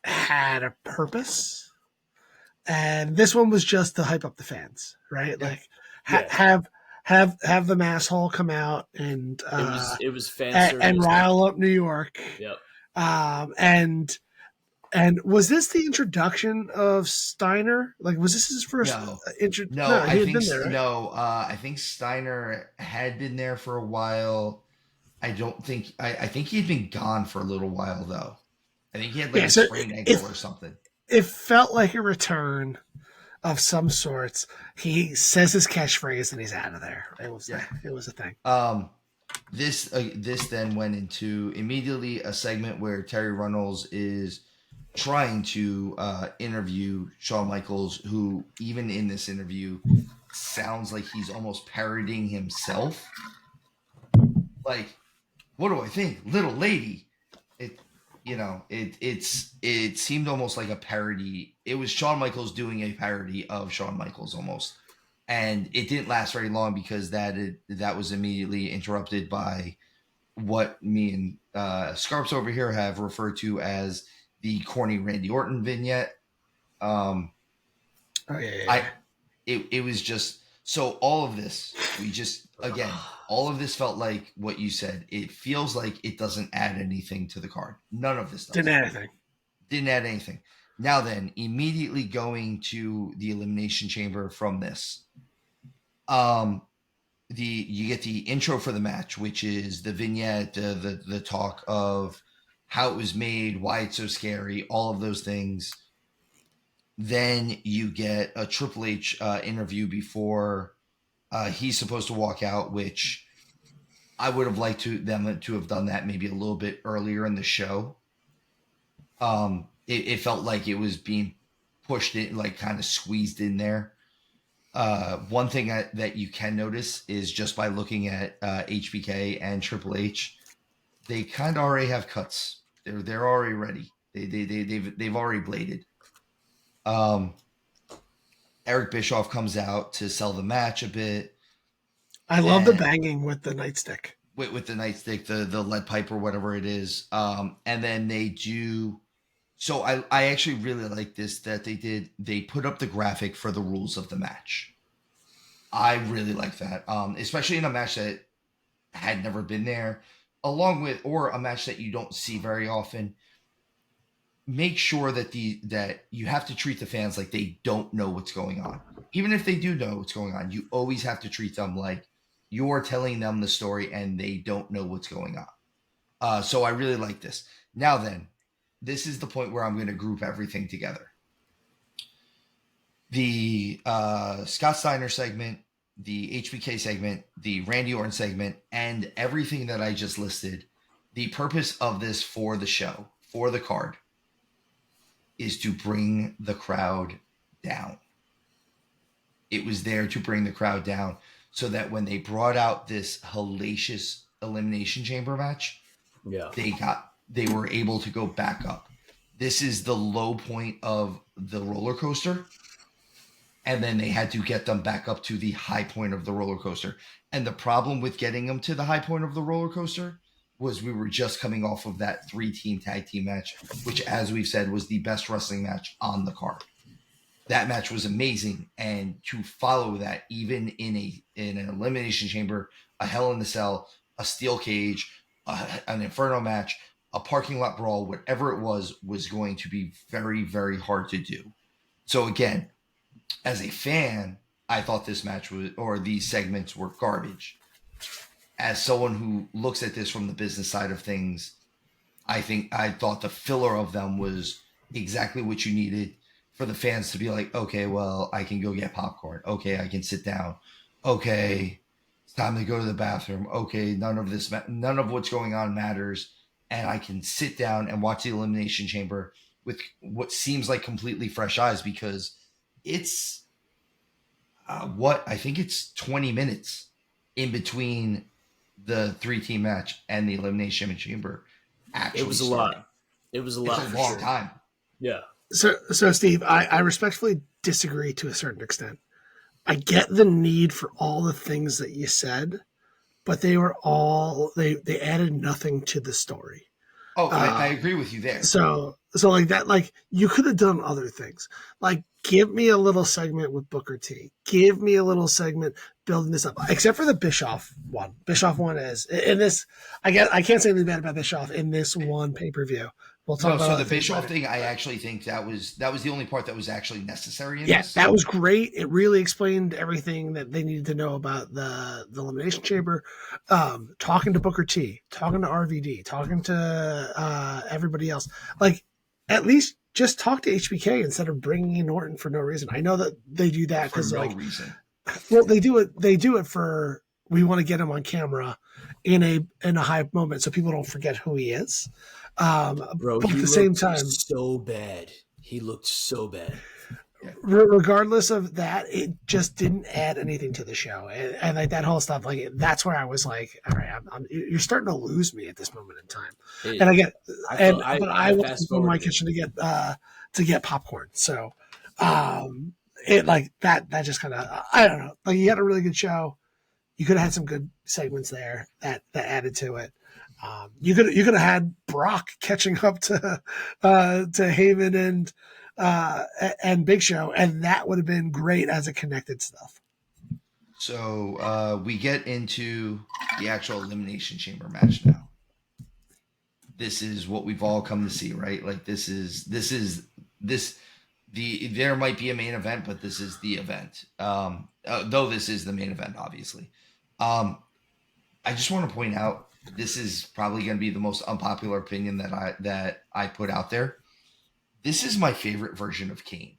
Speaker 2: had a purpose, and this one was just to hype up the fans, right? Yeah. Like have the mass hole come out and
Speaker 3: it was fan
Speaker 2: and rile up New York.
Speaker 3: Yep.
Speaker 2: And was this the introduction of Steiner? Like, was this his first?
Speaker 1: No, he had been there. Right? No, I think Steiner had been there for a while. I think he'd been gone for a little while though. I think he had a sprained ankle or something. It
Speaker 2: felt like a return of some sorts. He says his catchphrase and he's out of there. It was a thing.
Speaker 1: This then went into immediately a segment where Terry Runnels is trying to interview Shawn Michaels, who even in this interview sounds like he's almost parodying himself. Like, what do I think, little lady? It seemed almost like a parody. It was Shawn Michaels doing a parody of Shawn Michaels almost, and it didn't last very long because that was immediately interrupted by what me and Scarps over here have referred to as the corny Randy Orton vignette. It was just so all of this. All of this felt like what you said. It feels like it doesn't add anything to the card. None of this does.
Speaker 2: Didn't add anything.
Speaker 1: Now then, immediately going to the Elimination Chamber from this. You get the intro for the match, which is the vignette, the talk of how it was made, why it's so scary, all of those things. Then you get a Triple H interview before he's supposed to walk out, which I would have liked them to have done that maybe a little bit earlier in the show. It felt like it was being pushed in, like kind of squeezed in there. One thing that you can notice is just by looking at HBK and Triple H, they kind of already have cuts. They're already ready. They've already bladed. Eric Bischoff comes out to sell the match a bit.
Speaker 2: I love the
Speaker 1: And
Speaker 2: banging with the nightstick.
Speaker 1: with the nightstick, the lead pipe or whatever it is. And then they do. So I actually really like this that they put up the graphic for the rules of the match. I really like that, especially in a match that had never been there, along with or a match that you don't see very often. Make sure that you have to treat the fans like they don't know what's going on. Even if they do know what's going on, you always have to treat them like you're telling them the story and they don't know what's going on. So I really like this. Now then, this is the point where I'm going to group everything together. The Scott Steiner segment, the HBK segment, the Randy Orton segment, and everything that I just listed. The purpose of this for the show, for the card, is to bring the crowd down. It was there to bring the crowd down so that when they brought out this hellacious Elimination Chamber match,
Speaker 3: Yeah.
Speaker 1: they were able to go back up. This is the low point of the roller coaster. And then they had to get them back up to the high point of the roller coaster. And the problem with getting them to the high point of the roller coaster was we were just coming off of that 3-team tag team match, which, as we've said, was the best wrestling match on the card. That match was amazing. And to follow that, even in an Elimination Chamber, a Hell in a Cell, a steel cage, an Inferno match, a parking lot brawl, whatever it was going to be very, very hard to do. So again, as a fan, I thought this match or these segments were garbage. As someone who looks at this from the business side of things, I thought the filler of them was exactly what you needed for the fans to be like, okay, well, I can go get popcorn. Okay, I can sit down. Okay, it's time to go to the bathroom. Okay, none of what's going on matters. And I can sit down and watch the Elimination Chamber with what seems like completely fresh eyes because it's I think it's 20 minutes in between the 3-team match and the Elimination Chamber. Actually,
Speaker 3: It was a lot. It was a lot.
Speaker 1: It's a long time.
Speaker 3: Yeah.
Speaker 2: So Steve, I respectfully disagree to a certain extent. I get the need for all the things that you said, but they added nothing to the story.
Speaker 1: Oh, I agree with you there.
Speaker 2: So like that, like you could have done other things. Like give me a little segment with Booker T. Give me a little segment building this up. Except for the Bischoff one. Bischoff one is in this. I can't say anything bad about Bischoff in this one pay-per-view. We'll talk about
Speaker 1: the Bischoff thing. I actually think that was the only part that was actually necessary.
Speaker 2: Yes, that was great. It really explained everything that they needed to know about the Elimination Chamber. Talking to Booker T, talking to RVD, talking to everybody else. Like, at least just talk to HBK instead of bringing in Orton for no reason. I know that they do that because
Speaker 1: reason.
Speaker 2: Well, they do it. They do it for we want to get him on camera in a high moment so people don't forget who he is.
Speaker 3: Bro,
Speaker 2: but at the same time,
Speaker 3: so bad. He looked so bad.
Speaker 2: Regardless of that, it just didn't add anything to the show, and like that whole stuff. Like that's where I was like, all right, you're starting to lose me at this moment in time. And I get, but I went to my kitchen to get popcorn. So, it like that just kind of I don't know. Like you had a really good show. You could have had some good segments there that added to it. You could have had Brock catching up to Heyman and Big Show, and that would have been great as a connected stuff.
Speaker 1: So we get into the actual Elimination Chamber match now. This is what we've all come to see, right? Like there might be a main event, but this is the event. Though this is the main event, obviously. I just want to point out this is probably going to be the most unpopular opinion that I put out there. This is my favorite version of Kane.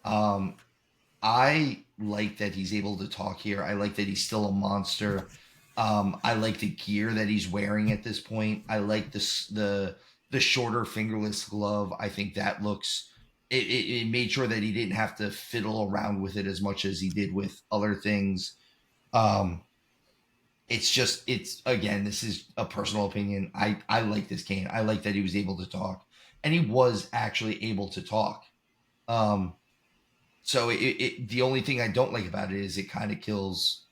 Speaker 1: I like that he's able to talk here. I like that he's still a monster. I like the gear that he's wearing at this point. I like the shorter fingerless glove. I think that looks. It made sure that he didn't have to fiddle around with it as much as he did with other things. It's again, this is a personal opinion. I like this Kane. I like that he was able to talk, and he was actually able to talk. So the only thing I don't like about it is it kind of kills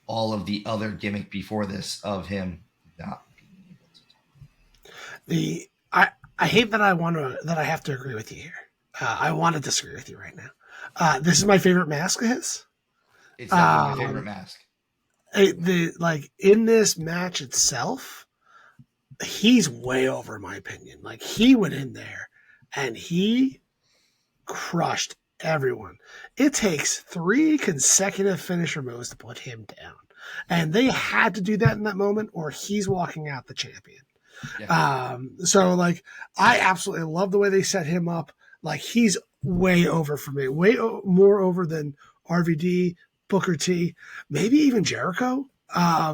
Speaker 1: all of the other gimmick before this of him not being able to.
Speaker 2: I hate that I have to agree with you here. I want to disagree with you right now. This is my favorite mask of his.
Speaker 1: It's definitely my favorite mask.
Speaker 2: In this match itself, he's way over in my opinion. Like he went in there and he crushed everyone. It takes 3 consecutive finisher moves to put him down. And they had to do that in that moment or he's walking out the champion. Yeah. So like I absolutely love the way they set him up. Like he's way over for me, more over than RVD, Booker T, maybe even Jericho. I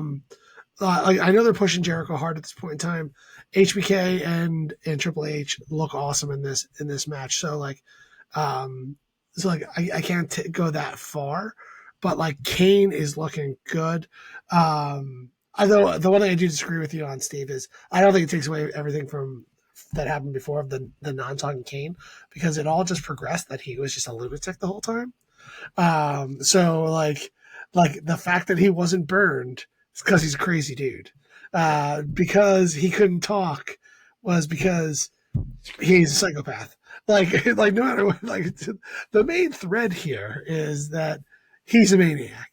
Speaker 2: know they're pushing Jericho hard at this point in time. HBK and Triple H look awesome in this match. So I can't go that far, but like Kane is looking good. Although the one thing I do disagree with you on, Steve, is I don't think it takes away everything from that happened before of the non-talking Kane, because it all just progressed that he was just a lunatic the whole time. So the fact that he wasn't burned is because he's a crazy dude. Because he couldn't talk was because he's a psychopath. Like no matter what, like the main thread here is that he's a maniac.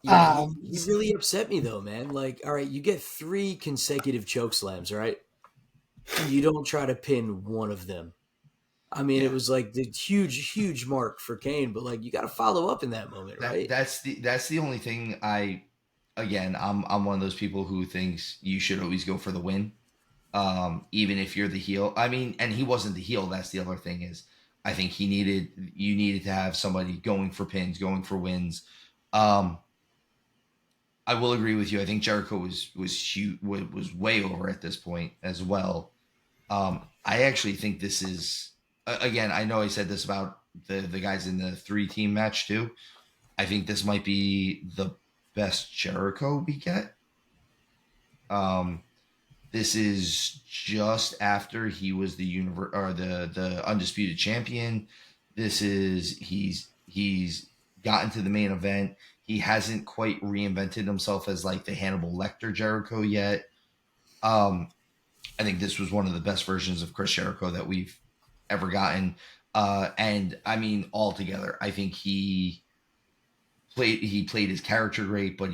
Speaker 3: Yeah, he really upset me though, man. Like, all right, you get 3 consecutive choke slams, right? You don't try to pin one of them. I mean, it was like the huge mark for Kane, but like you got to follow up in that moment, right?
Speaker 1: That's the only thing I'm one of those people who thinks you should always go for the win, even if you're the heel. I mean, and he wasn't the heel. That's the other thing is, I think you needed to have somebody going for pins, going for wins. I will agree with you. I think Jericho was way over at this point as well. I actually think this is again. I know I said this about the guys in the 3-team match too. I think this might be the best Jericho we get. This is just after he was the undisputed champion. This is he's gotten to the main event. He hasn't quite reinvented himself as like the Hannibal Lecter Jericho yet. I think this was one of the best versions of Chris Jericho that we've ever gotten. And I mean, altogether, I think he played his character great, but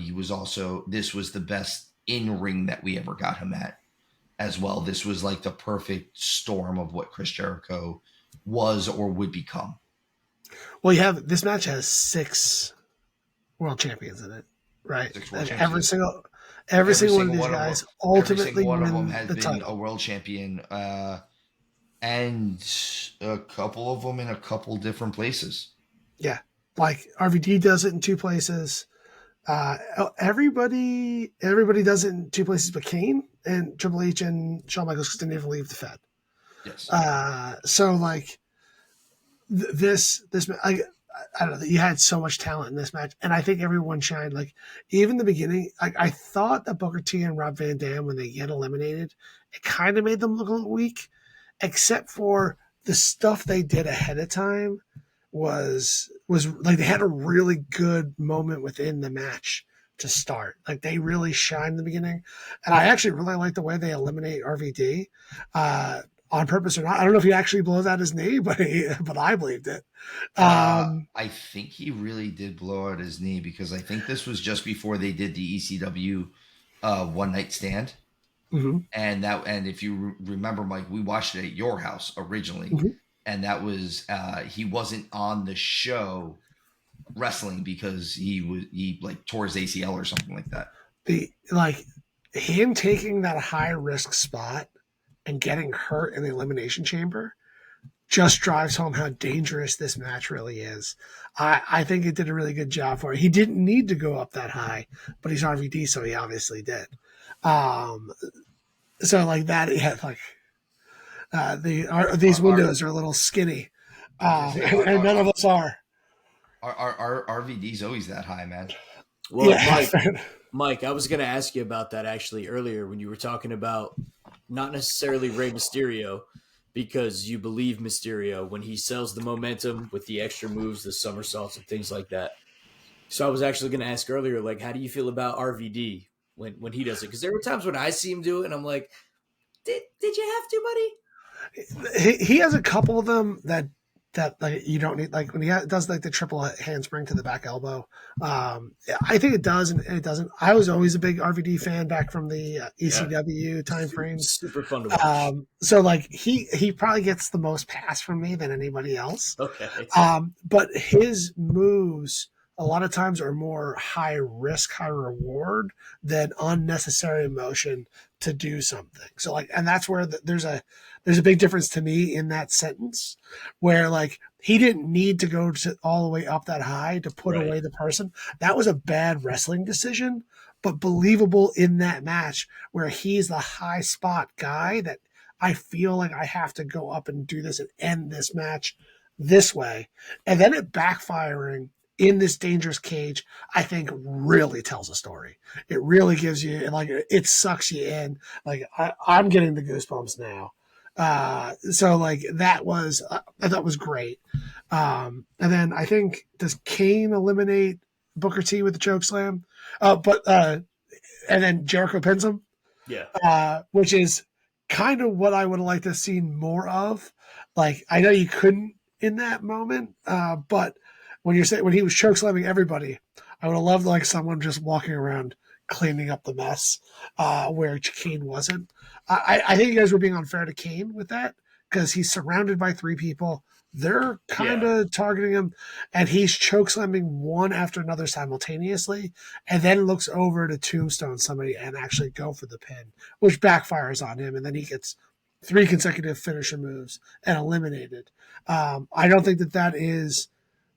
Speaker 1: this was the best in ring that we ever got him at as well. This was like the perfect storm of what Chris Jericho was or would become.
Speaker 2: Well, this match has 6 world champions in it, right? Every single one of these guys ultimately
Speaker 1: one of
Speaker 2: win
Speaker 1: them has
Speaker 2: the
Speaker 1: been
Speaker 2: title.
Speaker 1: a world champion, and a couple of them in a couple different places.
Speaker 2: Yeah, like RVD does it in 2 places. Everybody does it in 2 places, but Kane and Triple H and Shawn Michaels didn't even leave the Fed.
Speaker 1: Yes.
Speaker 2: So like this I don't know, you had so much talent in this match, and I think everyone shined. Like even the beginning, I thought that Booker T and Rob Van Dam, when they get eliminated, it kind of made them look a little weak, except for the stuff they did ahead of time was like they had a really good moment within the match to start. Like they really shined in the beginning, and I actually really like the way they eliminate RVD. On purpose or not, I don't know if he actually blows out his knee, but I believed it.
Speaker 1: I think he really did blow out his knee, because I think this was just before they did the ECW One Night Stand, and if you remember, Mike, we watched it at your house originally, and that was he wasn't on the show wrestling because he like tore his ACL or something like that.
Speaker 2: Him taking that high risk spot and getting hurt in the Elimination Chamber just drives home how dangerous this match really is. I think it did a really good job for it. He didn't need to go up that high, but he's RVD, so he obviously did. So like that, these windows are a little skinny, and none of us are.
Speaker 1: Our RVD's always that high, man.
Speaker 3: Well, Mike, I was going to ask you about that actually earlier when you were talking about not necessarily Rey Mysterio, because you believe Mysterio when he sells the momentum with the extra moves, the somersaults and things like that. So I was actually going to ask earlier, like, how do you feel about RVD when he does it? Because there were times when I see him do it, and I'm like, did you have to, buddy?
Speaker 2: He has a couple of them that like you don't need, like when he does like the triple handspring to the back elbow. I think it does and it doesn't. I was always a big RVD fan back from the ECW time frames.
Speaker 3: Super fun to watch.
Speaker 2: So like he probably gets the most pass from me than anybody else.
Speaker 3: Okay.
Speaker 2: But his moves a lot of times are more high risk, high reward than unnecessary motion to do something. So like, and that's where there's a big difference to me in that sentence, where like he didn't need to go all the way up that high to put away the person. That was a bad wrestling decision, but believable in that match where he's the high spot guy that I feel like I have to go up and do this and end this match this way. And then it backfiring in this dangerous cage, I think really tells a story. It really gives you, like, it sucks you in. Like, I'm getting the goosebumps now. So like that was, I thought was great. And then I think, does Kane eliminate Booker T with the choke slam? And then Jericho pins him.
Speaker 3: Yeah.
Speaker 2: Which is kind of what I would have liked to have seen more of. Like, I know you couldn't in that moment, but when he was choke slamming everybody, I would have loved like someone just walking around cleaning up the mess where Kane wasn't. I think you guys were being unfair to Kane with that because he's surrounded by three people. They're kind of targeting him, and he's choke slamming one after another simultaneously, and then looks over to tombstone somebody and actually go for the pin, which backfires on him, and then he gets 3 consecutive finisher moves and eliminated. I don't think that is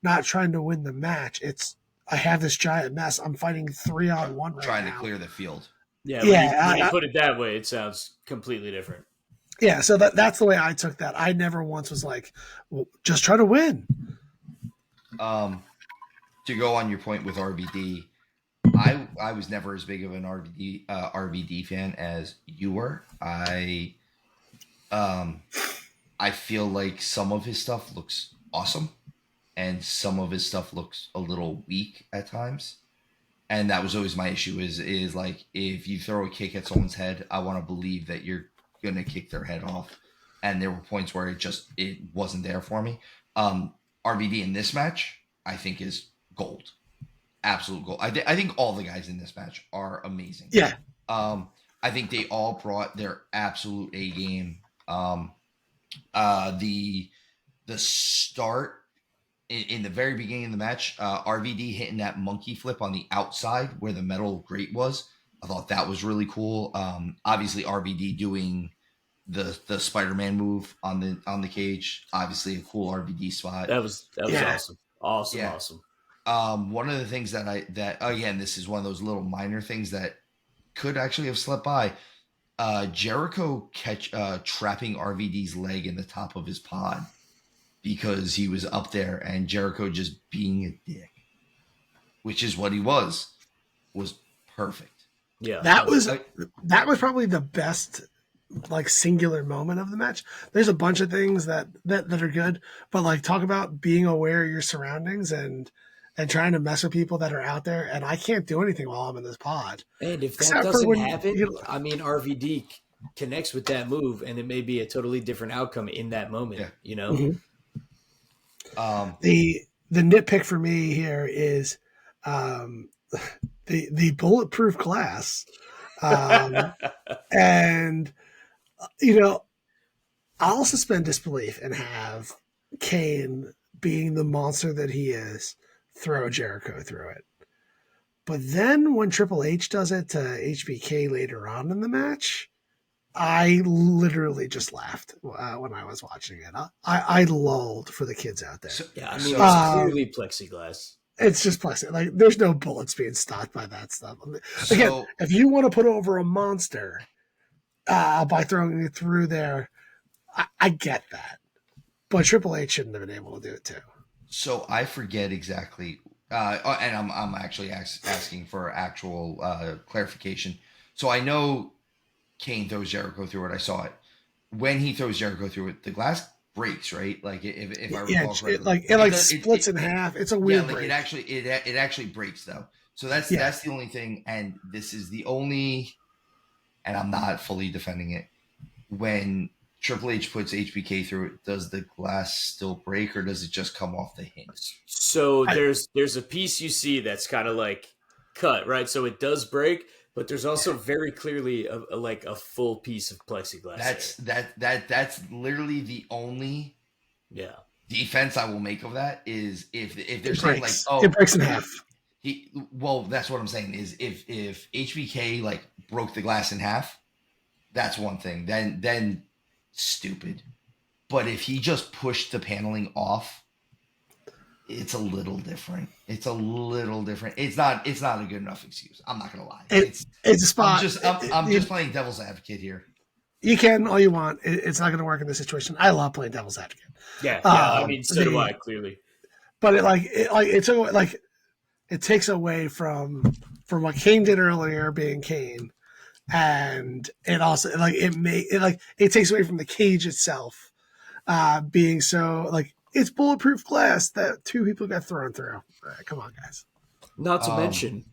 Speaker 2: not trying to win the match. It's, I have this giant mess. I'm fighting 3-on-1 right now.
Speaker 1: Trying to clear the field.
Speaker 3: Yeah, when you put it that way, it sounds completely different.
Speaker 2: Yeah, so that's the way I took that. I never once was like, well, just try to win.
Speaker 1: To go on your point with RVD, I was never as big of an RVD fan as you were. I feel like some of his stuff looks awesome, and some of his stuff looks a little weak at times. And that was always my issue is like, if you throw a kick at someone's head, I want to believe that you're going to kick their head off. And there were points where it wasn't there for me. RVD in this match, I think, is gold. Absolute gold. I think all the guys in this match are amazing.
Speaker 2: Yeah.
Speaker 1: I think they all brought their absolute A game. The start in the very beginning of the match, RVD hitting that monkey flip on the outside where the metal grate was. I thought that was really cool. Obviously RVD doing the Spider-Man move on the cage. Obviously a cool RVD spot.
Speaker 3: That was awesome. Awesome.
Speaker 1: One of the things that again, this is one of those little minor things that could actually have slipped by. Jericho trapping RVD's leg in the top of his pod because he was up there, and Jericho just being a dick, which is what he was perfect.
Speaker 2: Yeah, that was probably the best like singular moment of the match. There's a bunch of things that are good, but like, talk about being aware of your surroundings and trying to mess with people that are out there. And I can't do anything while I'm in this pod.
Speaker 3: And if that doesn't happen, I mean, RVD connects with that move, and it may be a totally different outcome in that moment. Yeah. You know.
Speaker 2: Mm-hmm. The nitpick for me here is the bulletproof glass, and I'll suspend disbelief and have Kane, being the monster that he is, throw Jericho through it. But then when Triple H does it to HBK later on in the match, I literally just laughed when I was watching it. I lulled for the kids out there.
Speaker 3: So, yeah, I mean, it's clearly plexiglass.
Speaker 2: It's just plexiglass. Like, there's no bullets being stopped by that stuff. Again, if you want to put over a monster by throwing it through there, I get that. But Triple H shouldn't have been able to do it too.
Speaker 1: So I forget exactly, and I'm actually asking for actual clarification. So I know Kane throws Jericho through it. I saw it. When he throws Jericho through it, the glass breaks, right? Like if I
Speaker 2: Yeah,
Speaker 1: recall correctly,
Speaker 2: it splits in half. It's a weird break.
Speaker 1: It actually breaks though. So that's the only thing, and this is the only, and I'm not fully defending it. When Triple H puts HBK through it, does the glass still break, or does it just come off the hinge?
Speaker 3: So there's a piece you see that's kind of like cut, right? So it does break, but there's also very clearly a full piece of plexiglass.
Speaker 1: That's literally the only defense I will make of that is if they're saying like, oh,
Speaker 2: it breaks in half.
Speaker 1: Well, that's what I'm saying is if HBK like broke the glass in half, that's one thing. Then stupid. But if he just pushed the paneling off, it's a little different. It's not a good enough excuse. I'm not gonna lie.
Speaker 2: It's a spot.
Speaker 1: I'm just playing devil's advocate here.
Speaker 2: You can all you want. It's not going to work in this situation. I love playing devil's advocate.
Speaker 3: Yeah. I mean, so do I, clearly.
Speaker 2: But it takes away from what Kane did earlier, being Kane, and it also it takes away from the cage itself, being so like it's bulletproof glass that two people got thrown through. Come on, guys.
Speaker 3: Not to mention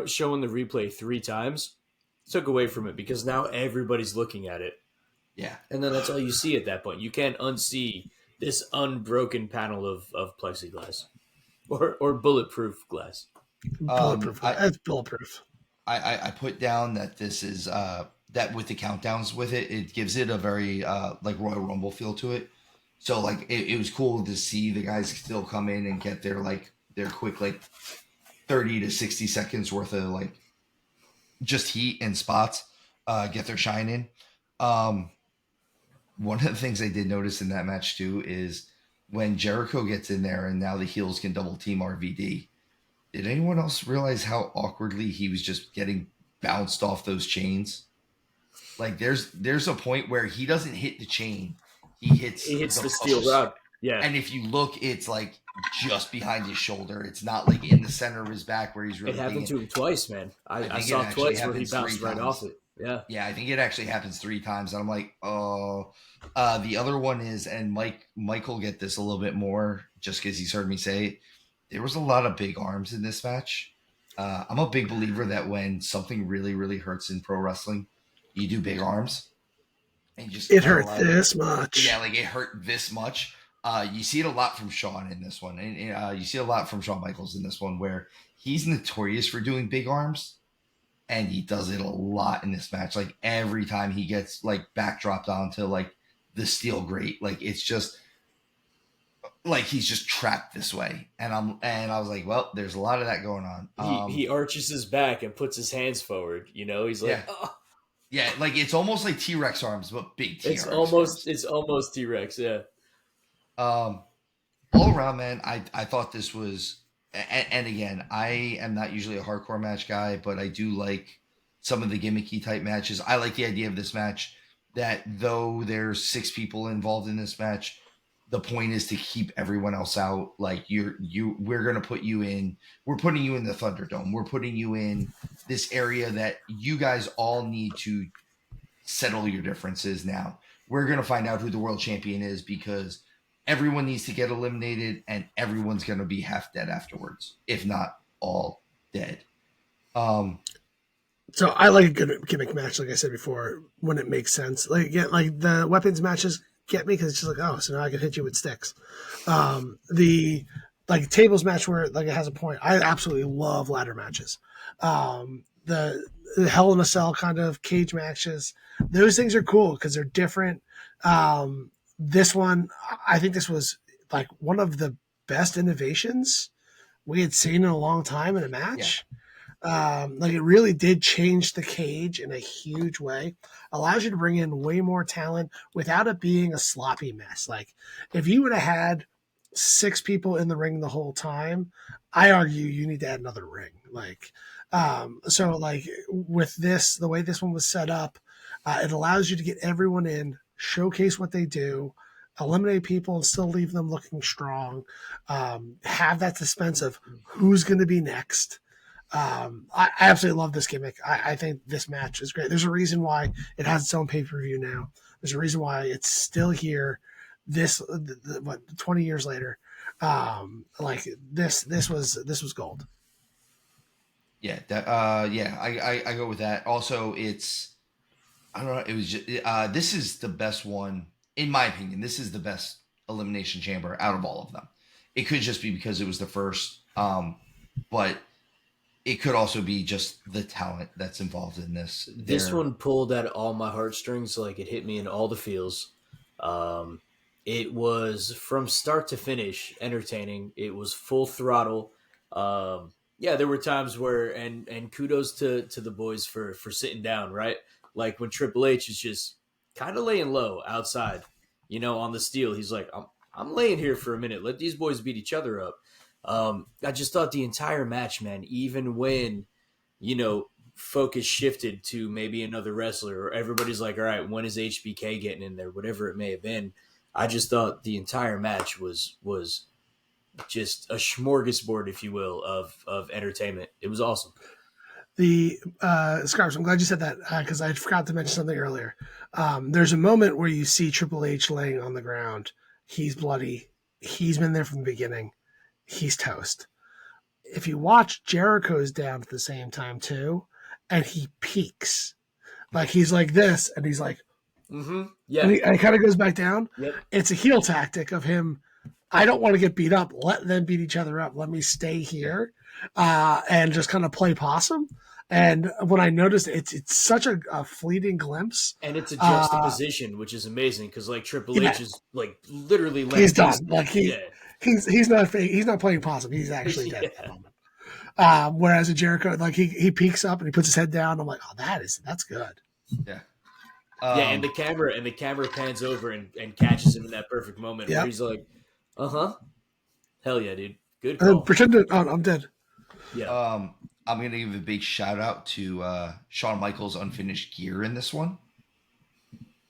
Speaker 3: showing the replay 3 times took away from it because now everybody's looking at it.
Speaker 1: Yeah.
Speaker 3: And then that's all you see at that point. You can't unsee this unbroken panel of plexiglass or bulletproof glass.
Speaker 2: Bulletproof. It's bulletproof.
Speaker 1: I put down that this is that with the countdowns with it, it gives it a very like Royal Rumble feel to it. So like it was cool to see the guys still come in and get their quick like 30 to 60 seconds worth of like just heat and spots, get their shine in. One of the things I did notice in that match too is when Jericho gets in there and now the heels can double team RVD. Did anyone else realize how awkwardly he was just getting bounced off those chains? Like there's a point where he doesn't hit the chain. He hits
Speaker 3: the steel rod. Yeah.
Speaker 1: And if you look, it's like just behind his shoulder. It's not like in the center of his back where he's really.
Speaker 3: It happened to him twice, man. I saw twice where he bounced right off it. Yeah.
Speaker 1: Yeah, I think it actually happens 3 times. And I'm like, oh. The other one is, and Mike will get this a little bit more just because he's heard me say it. There was a lot of big arms in this match. I'm a big believer that when something really, really hurts in pro wrestling, you do big arms. And
Speaker 2: it hurt this much.
Speaker 1: Yeah, like it hurt this much. You see it a lot from Shawn in this one. And you see a lot from Shawn Michaels in this one where he's notorious for doing big arms. And he does it a lot in this match. Like every time he gets like backdropped onto like the steel grate, like it's just like he's just trapped this way. And I was like, well, there's a lot of that going on.
Speaker 3: He arches his back and puts his hands forward. You know, he's like,
Speaker 1: yeah. Oh. Yeah, like it's almost like T-Rex arms, but big T-Rex.
Speaker 3: It's almost T-Rex, yeah.
Speaker 1: All around, man, I thought this was, and again, I am not usually a hardcore match guy, but I do like some of the gimmicky type matches. I like the idea of this match that though there's 6 people involved in this match, the point is to keep everyone else out. Like we're going to put you in, we're putting you in the Thunderdome. We're putting you in this area that you guys all need to settle your differences now. We're going to find out who the world champion is because everyone needs to get eliminated and everyone's going to be half dead afterwards, if not all dead.
Speaker 2: So I like a good gimmick match, like I said before, when it makes sense. Like the weapons matches get me because it's just like, oh, so now I can hit you with sticks. The like tables match where like it has a point. I absolutely love ladder matches. The Hell in a Cell kind of cage matches. Those things are cool because they're different. This one, I think this was like one of the best innovations we had seen in a long time in a match. Yeah. Like it really did change the cage in a huge way. Allows you to bring in way more talent without it being a sloppy mess. Like if you would have had 6 people in the ring the whole time, I argue you need to add another ring. Like, so like with this, the way this one was set up, it allows you to get everyone in, showcase what they do, eliminate people and still leave them looking strong. Have that suspense of who's going to be next. I absolutely love this gimmick. I think this match is great. There's a reason why it has its own pay-per-view now. There's a reason why it's still here. this, what, 20 years later, like this was gold.
Speaker 1: Yeah, yeah, I go with that. Also, I don't know. It was just, this is the best one, in my opinion. This is the best Elimination Chamber out of all of them. It could just be because it was the first, but it could also be just the talent that's involved in this.
Speaker 3: This one pulled at all my heartstrings. Like, it hit me in all the feels. It was from start to finish entertaining. It was full throttle. Yeah, there were times where, and kudos to the boys for sitting down, right? Like when Triple H is just kind of laying low outside, on the steel. He's like, I'm laying here for a minute. Let these boys beat each other up. I just thought the entire match, man, even when, focus shifted to maybe another wrestler, or everybody's like, all right, when is HBK getting in there? Whatever it may have been. I just thought the entire match was just a smorgasbord, if you will, of entertainment. It was awesome.
Speaker 2: The Scarps, I'm glad you said that because I forgot to mention something earlier. There's a moment where you see Triple H laying on the ground. He's bloody. He's been there from the beginning. He's toast. If you watch, Jericho's down at the same time too, and he peaks. Like he's like this, and he's like,
Speaker 3: yeah,
Speaker 2: and he kind of goes back down.
Speaker 3: Yep.
Speaker 2: It's a heel tactic of him. I don't want to get beat up. Let them beat each other up. Let me stay here and just kind of play possum. And when I noticed it's such a fleeting glimpse,
Speaker 3: and it's a juxtaposition, which is amazing because like Triple H is like literally
Speaker 2: he's done. Like he's not playing possum. He's actually dead at the moment. Whereas a Jericho, like he peeks up and he puts his head down. I'm like, oh, that's good.
Speaker 1: Yeah.
Speaker 3: And the camera pans over and catches him in that perfect moment where he's like, hell yeah, dude, good call.
Speaker 2: I'm dead.
Speaker 1: Yeah. I'm gonna give a big shout out to Shawn Michaels' unfinished gear in this one.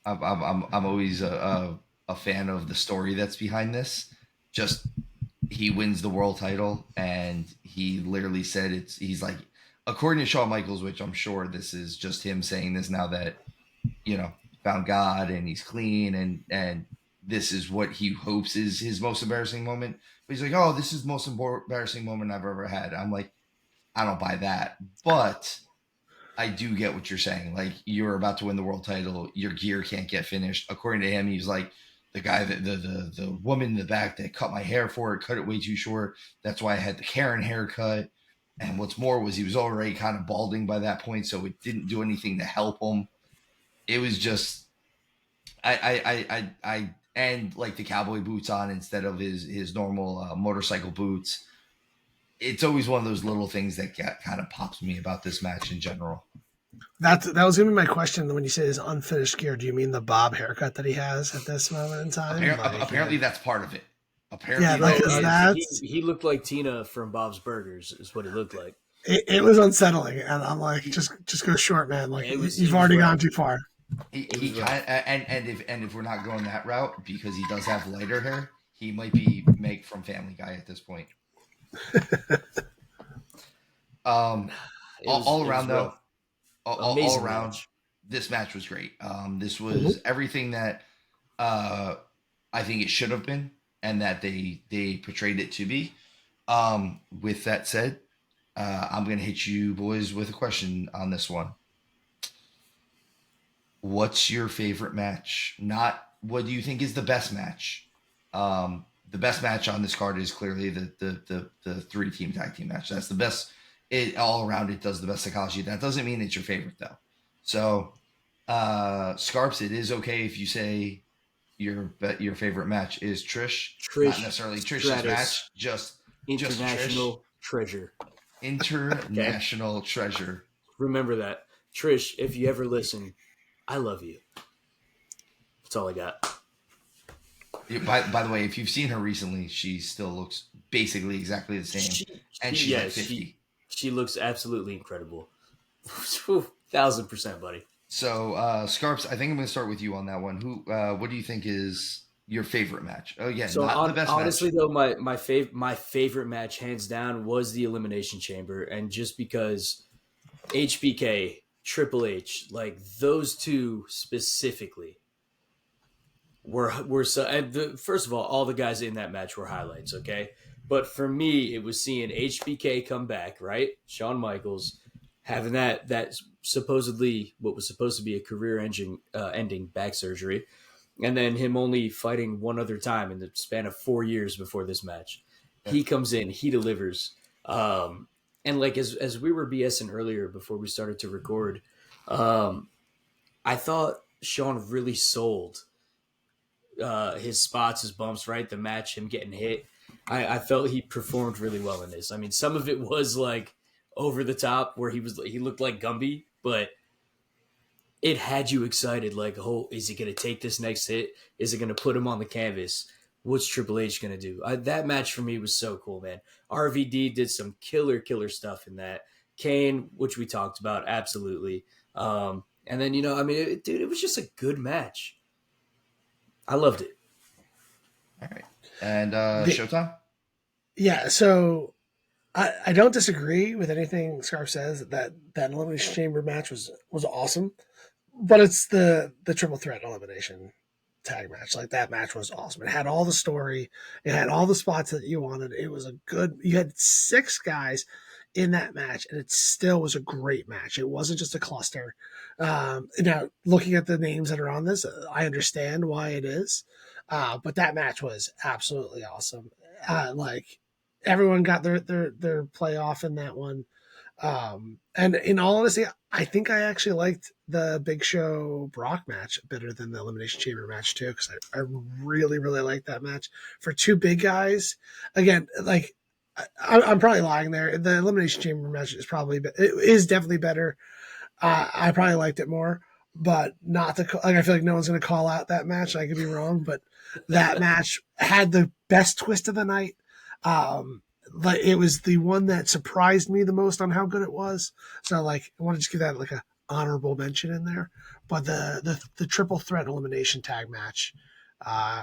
Speaker 1: I'm always a fan of the story that's behind this. Just he wins the world title, and he literally said he's like, according to Shawn Michaels, which I'm sure this is just him saying this now that found God and he's clean, and this is what he hopes is his most embarrassing moment. But he's like, oh, this is the most embarrassing moment I've ever had. I'm like, I don't buy that, but I do get what you're saying. Like, you're about to win the world title, your gear can't get finished. According to him, he's like, the guy that the woman in the back that cut my hair for it cut it way too short. That's why I had the Karen haircut. And what's more was he was already kind of balding by that point, so it didn't do anything to help him. It was just, I and like the cowboy boots on instead of his normal motorcycle boots. It's always one of those little things that kind of pops me about this match in general.
Speaker 2: That was going to be my question when you say his unfinished gear. Do you mean the bob haircut that he has at this moment in time?
Speaker 1: Apparently that's part of it. Apparently,
Speaker 3: he looked like Tina from Bob's Burgers is what he looked like.
Speaker 2: It was unsettling, and I'm like, just go short, man. Like you've already gone too far.
Speaker 1: And if we're not going that route, because he does have lighter hair, he might be Meg from Family Guy at this point. All around though, all around, match. This match was great. This was everything that I think it should have been, and that they portrayed it to be. With that said, I'm gonna hit you boys with a question on this one. What's your favorite match? Not what do you think is the best match? The best match on this card is clearly the 3-team tag team match. That's the best. It all around it does the best psychology. That doesn't mean it's your favorite though. So, Scarps, it is okay if you say your favorite match is Trish, not necessarily Trish's match, just
Speaker 3: international
Speaker 1: Trish.
Speaker 3: Treasure.
Speaker 1: International treasure.
Speaker 3: Remember that, Trish. If you ever listen, I love you. That's all I got.
Speaker 1: By the way, if you've seen her recently, she still looks basically exactly the same, and she's like 50.
Speaker 3: She looks absolutely incredible. 1,000%, buddy.
Speaker 1: So, Scarps, I think I'm going to start with you on that one. What do you think is your favorite match? Oh, yeah,
Speaker 3: so
Speaker 1: not the best
Speaker 3: honestly,
Speaker 1: match.
Speaker 3: Though, my favorite match, hands down, was the Elimination Chamber, and just because HBK, Triple H, like those two specifically, were so. First of all the guys in that match were highlights. Okay, but for me, it was seeing HBK come back, right? Shawn Michaels having that supposedly what was supposed to be a career ending back surgery, and then him only fighting one other time in the span of 4 years before this match.
Speaker 1: Yeah.
Speaker 3: He comes in, he delivers. And like as we were BSing earlier before we started to record, I thought Sean really sold his spots, his bumps, right? The match, him getting hit. I felt he performed really well in this. I mean, some of it was like over the top where he looked like Gumby, but it had you excited. Like, oh, is he going to take this next hit? Is it going to put him on the canvas? What's Triple H going to do? That match for me was so cool, man. RVD did some killer stuff in that. Kane, which we talked about, absolutely. And then, I mean, dude, it was just a good match. I loved it.
Speaker 1: All right. And Showtime?
Speaker 2: Yeah, so I don't disagree with anything Scarf says. That Elimination Chamber match was awesome, but it's the triple threat elimination tag match. Like, that match was awesome. It had all the story. It had all the spots that you wanted. It was a good. You had 6 guys in that match, and it still was a great match. It wasn't just a cluster. Now, looking at the names that are on this, I understand why it is, but that match was absolutely awesome. Like, everyone got their playoff in that one. And in all honesty, I think I actually liked the Big Show Brock match better than the Elimination Chamber match too, because I really liked that match for 2 big guys. Again, like, I'm probably lying there. The Elimination Chamber match is definitely better. I probably liked it more, but not I feel like no one's going to call out that match. I could be wrong, but that match had the best twist of the night. Like, it was the one that surprised me the most on how good it was. So, like, I want to just give that like a honorable mention in there. But the triple threat elimination tag match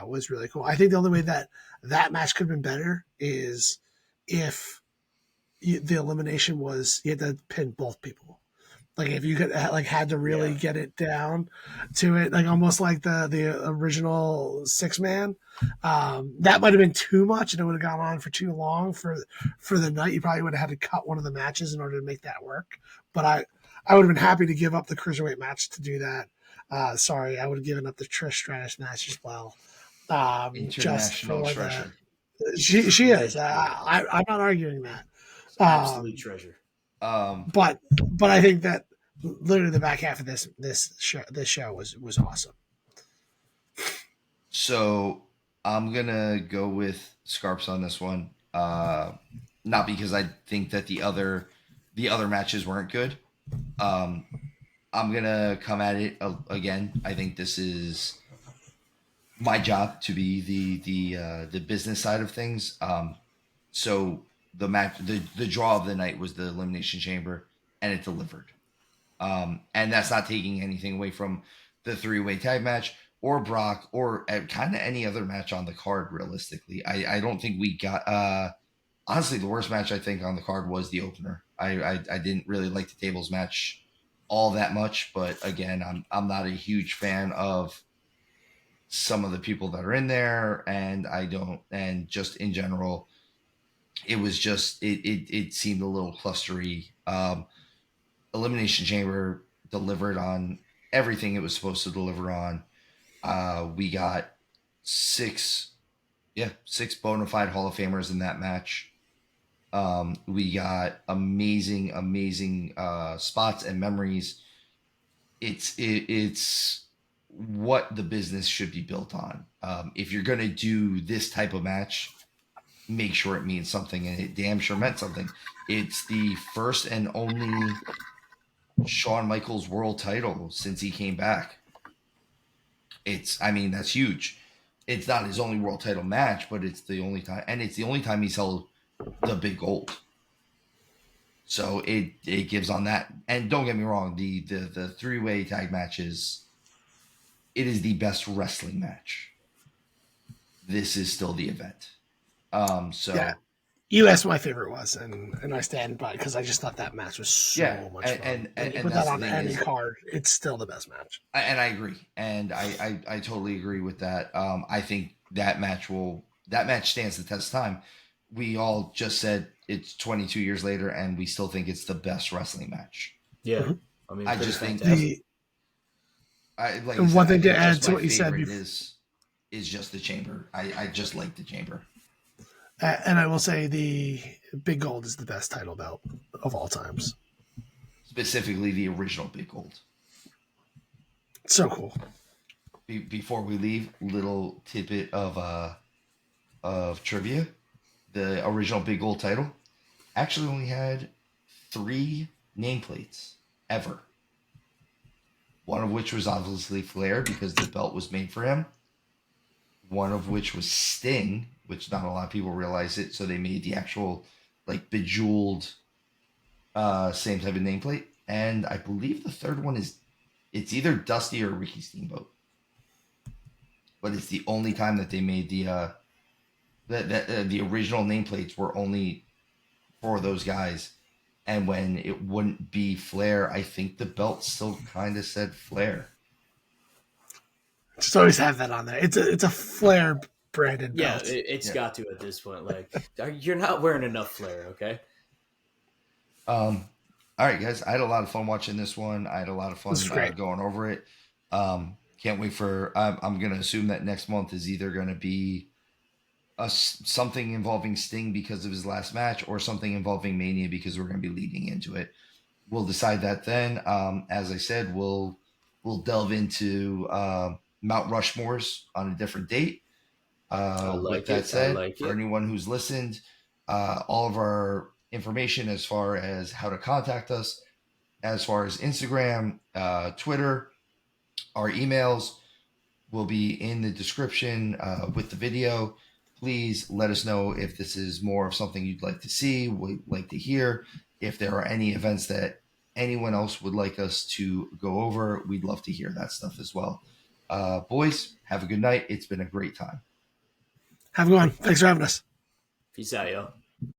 Speaker 2: was really cool. I think the only way that match could have been better is if the elimination was you had to pin both people. Like, if you could had to really get it down to it, like almost like the original 6-man, that might have been too much, and it would have gone on for too long for the night. You probably would have had to cut one of the matches in order to make that work. But I would have been happy to give up the cruiserweight match to do that. Sorry, I would have given up the Trish Stratus match as well.
Speaker 1: International treasure.
Speaker 2: She is. I'm not arguing that.
Speaker 3: Absolute treasure.
Speaker 2: But I think that literally the back half of this show was awesome.
Speaker 1: So I'm gonna go with Scarps on this one. Not because I think that the other matches weren't good. I'm gonna come at it again. I think this is my job to be the business side of things. So the match, the draw of the night was the Elimination Chamber, and it delivered. And that's not taking anything away from the 3-way tag match or Brock or kind of any other match on the card. Realistically, I don't think we got. Honestly, the worst match I think on the card was the opener. I didn't really like the tables match all that much, but again, I'm not a huge fan of some of the people that are in there, and just in general, it was just it seemed a little clustery. Elimination Chamber delivered on everything it was supposed to deliver on. We got 6 bona fide Hall of Famers in that match. We got amazing spots and memories. It's what the business should be built on. If you're going to do this type of match, make sure it means something, and it damn sure meant something. It's the first and only Shawn Michaels world title since he came back. That's huge. It's not his only world title match, but it's the only time, and it's the only time he's held the big gold. So it gives on that. And don't get me wrong, the 3-way tag matches, it is the best wrestling match. This is still the event.
Speaker 2: You asked what my favorite was, and I stand by because I just thought that match was so much fun. And you put that
Speaker 1: that's the
Speaker 2: on
Speaker 1: thing
Speaker 2: any
Speaker 1: is,
Speaker 2: card, it's still the best match.
Speaker 1: and I agree, and I totally agree with that. I think that match stands the test of time. We all just said it's 22 years later, and we still think it's the best wrestling match.
Speaker 3: Yeah,
Speaker 2: Mhm.
Speaker 3: I mean,
Speaker 1: I
Speaker 3: pretty
Speaker 1: just think
Speaker 3: fantastic.
Speaker 1: like you
Speaker 2: And
Speaker 1: said,
Speaker 2: one
Speaker 1: I
Speaker 2: thing to
Speaker 1: think
Speaker 2: add
Speaker 1: just
Speaker 2: to
Speaker 1: my
Speaker 2: what you said
Speaker 1: favorite
Speaker 2: before,
Speaker 1: is just the chamber. I just like the chamber.
Speaker 2: and I will say the Big Gold is the best title belt of all times.
Speaker 1: Specifically the original Big Gold.
Speaker 2: So cool.
Speaker 1: Before we leave, little tidbit of trivia: the original Big Gold title actually only had 3 nameplates ever. One of which was obviously Flair because the belt was made for him. One of which was Sting, which not a lot of people realize it, so they made the actual like bejeweled same type of nameplate. And I believe the third one is it's either Dusty or Ricky Steamboat. But it's the only time that they made the original nameplates were only for those guys. And when it wouldn't be Flair, I think the belt still kind of said Flair.
Speaker 2: Just always have that on there. It's a Flair branded
Speaker 3: Yeah,
Speaker 2: belt.
Speaker 3: it's
Speaker 1: Yeah.
Speaker 3: got to at this point. Like, you're not wearing enough flair, okay?
Speaker 1: All right, guys. I had a lot of fun watching this one. I had a lot of fun
Speaker 2: This is great.
Speaker 1: going over it. Can't wait for. I'm going to assume that next month is either going to be something involving Sting because of his last match, or something involving Mania because we're going to be leading into it. We'll decide that then. As I said, we'll delve into Mount Rushmore's on a different date.
Speaker 3: I
Speaker 1: With
Speaker 3: like
Speaker 1: that
Speaker 3: it. I
Speaker 1: said,
Speaker 3: like
Speaker 1: for
Speaker 3: it.
Speaker 1: anyone who's listened, all of our information as far as how to contact us, as far as Instagram, Twitter, our emails will be in the description with the video. Please let us know if this is more of something you'd like to see, would like to hear. If there are any events that anyone else would like us to go over, we'd love to hear that stuff as well. Boys, have a good night. It's been a great time.
Speaker 2: Have a good one. Thanks for having us.
Speaker 3: Peace out, yo.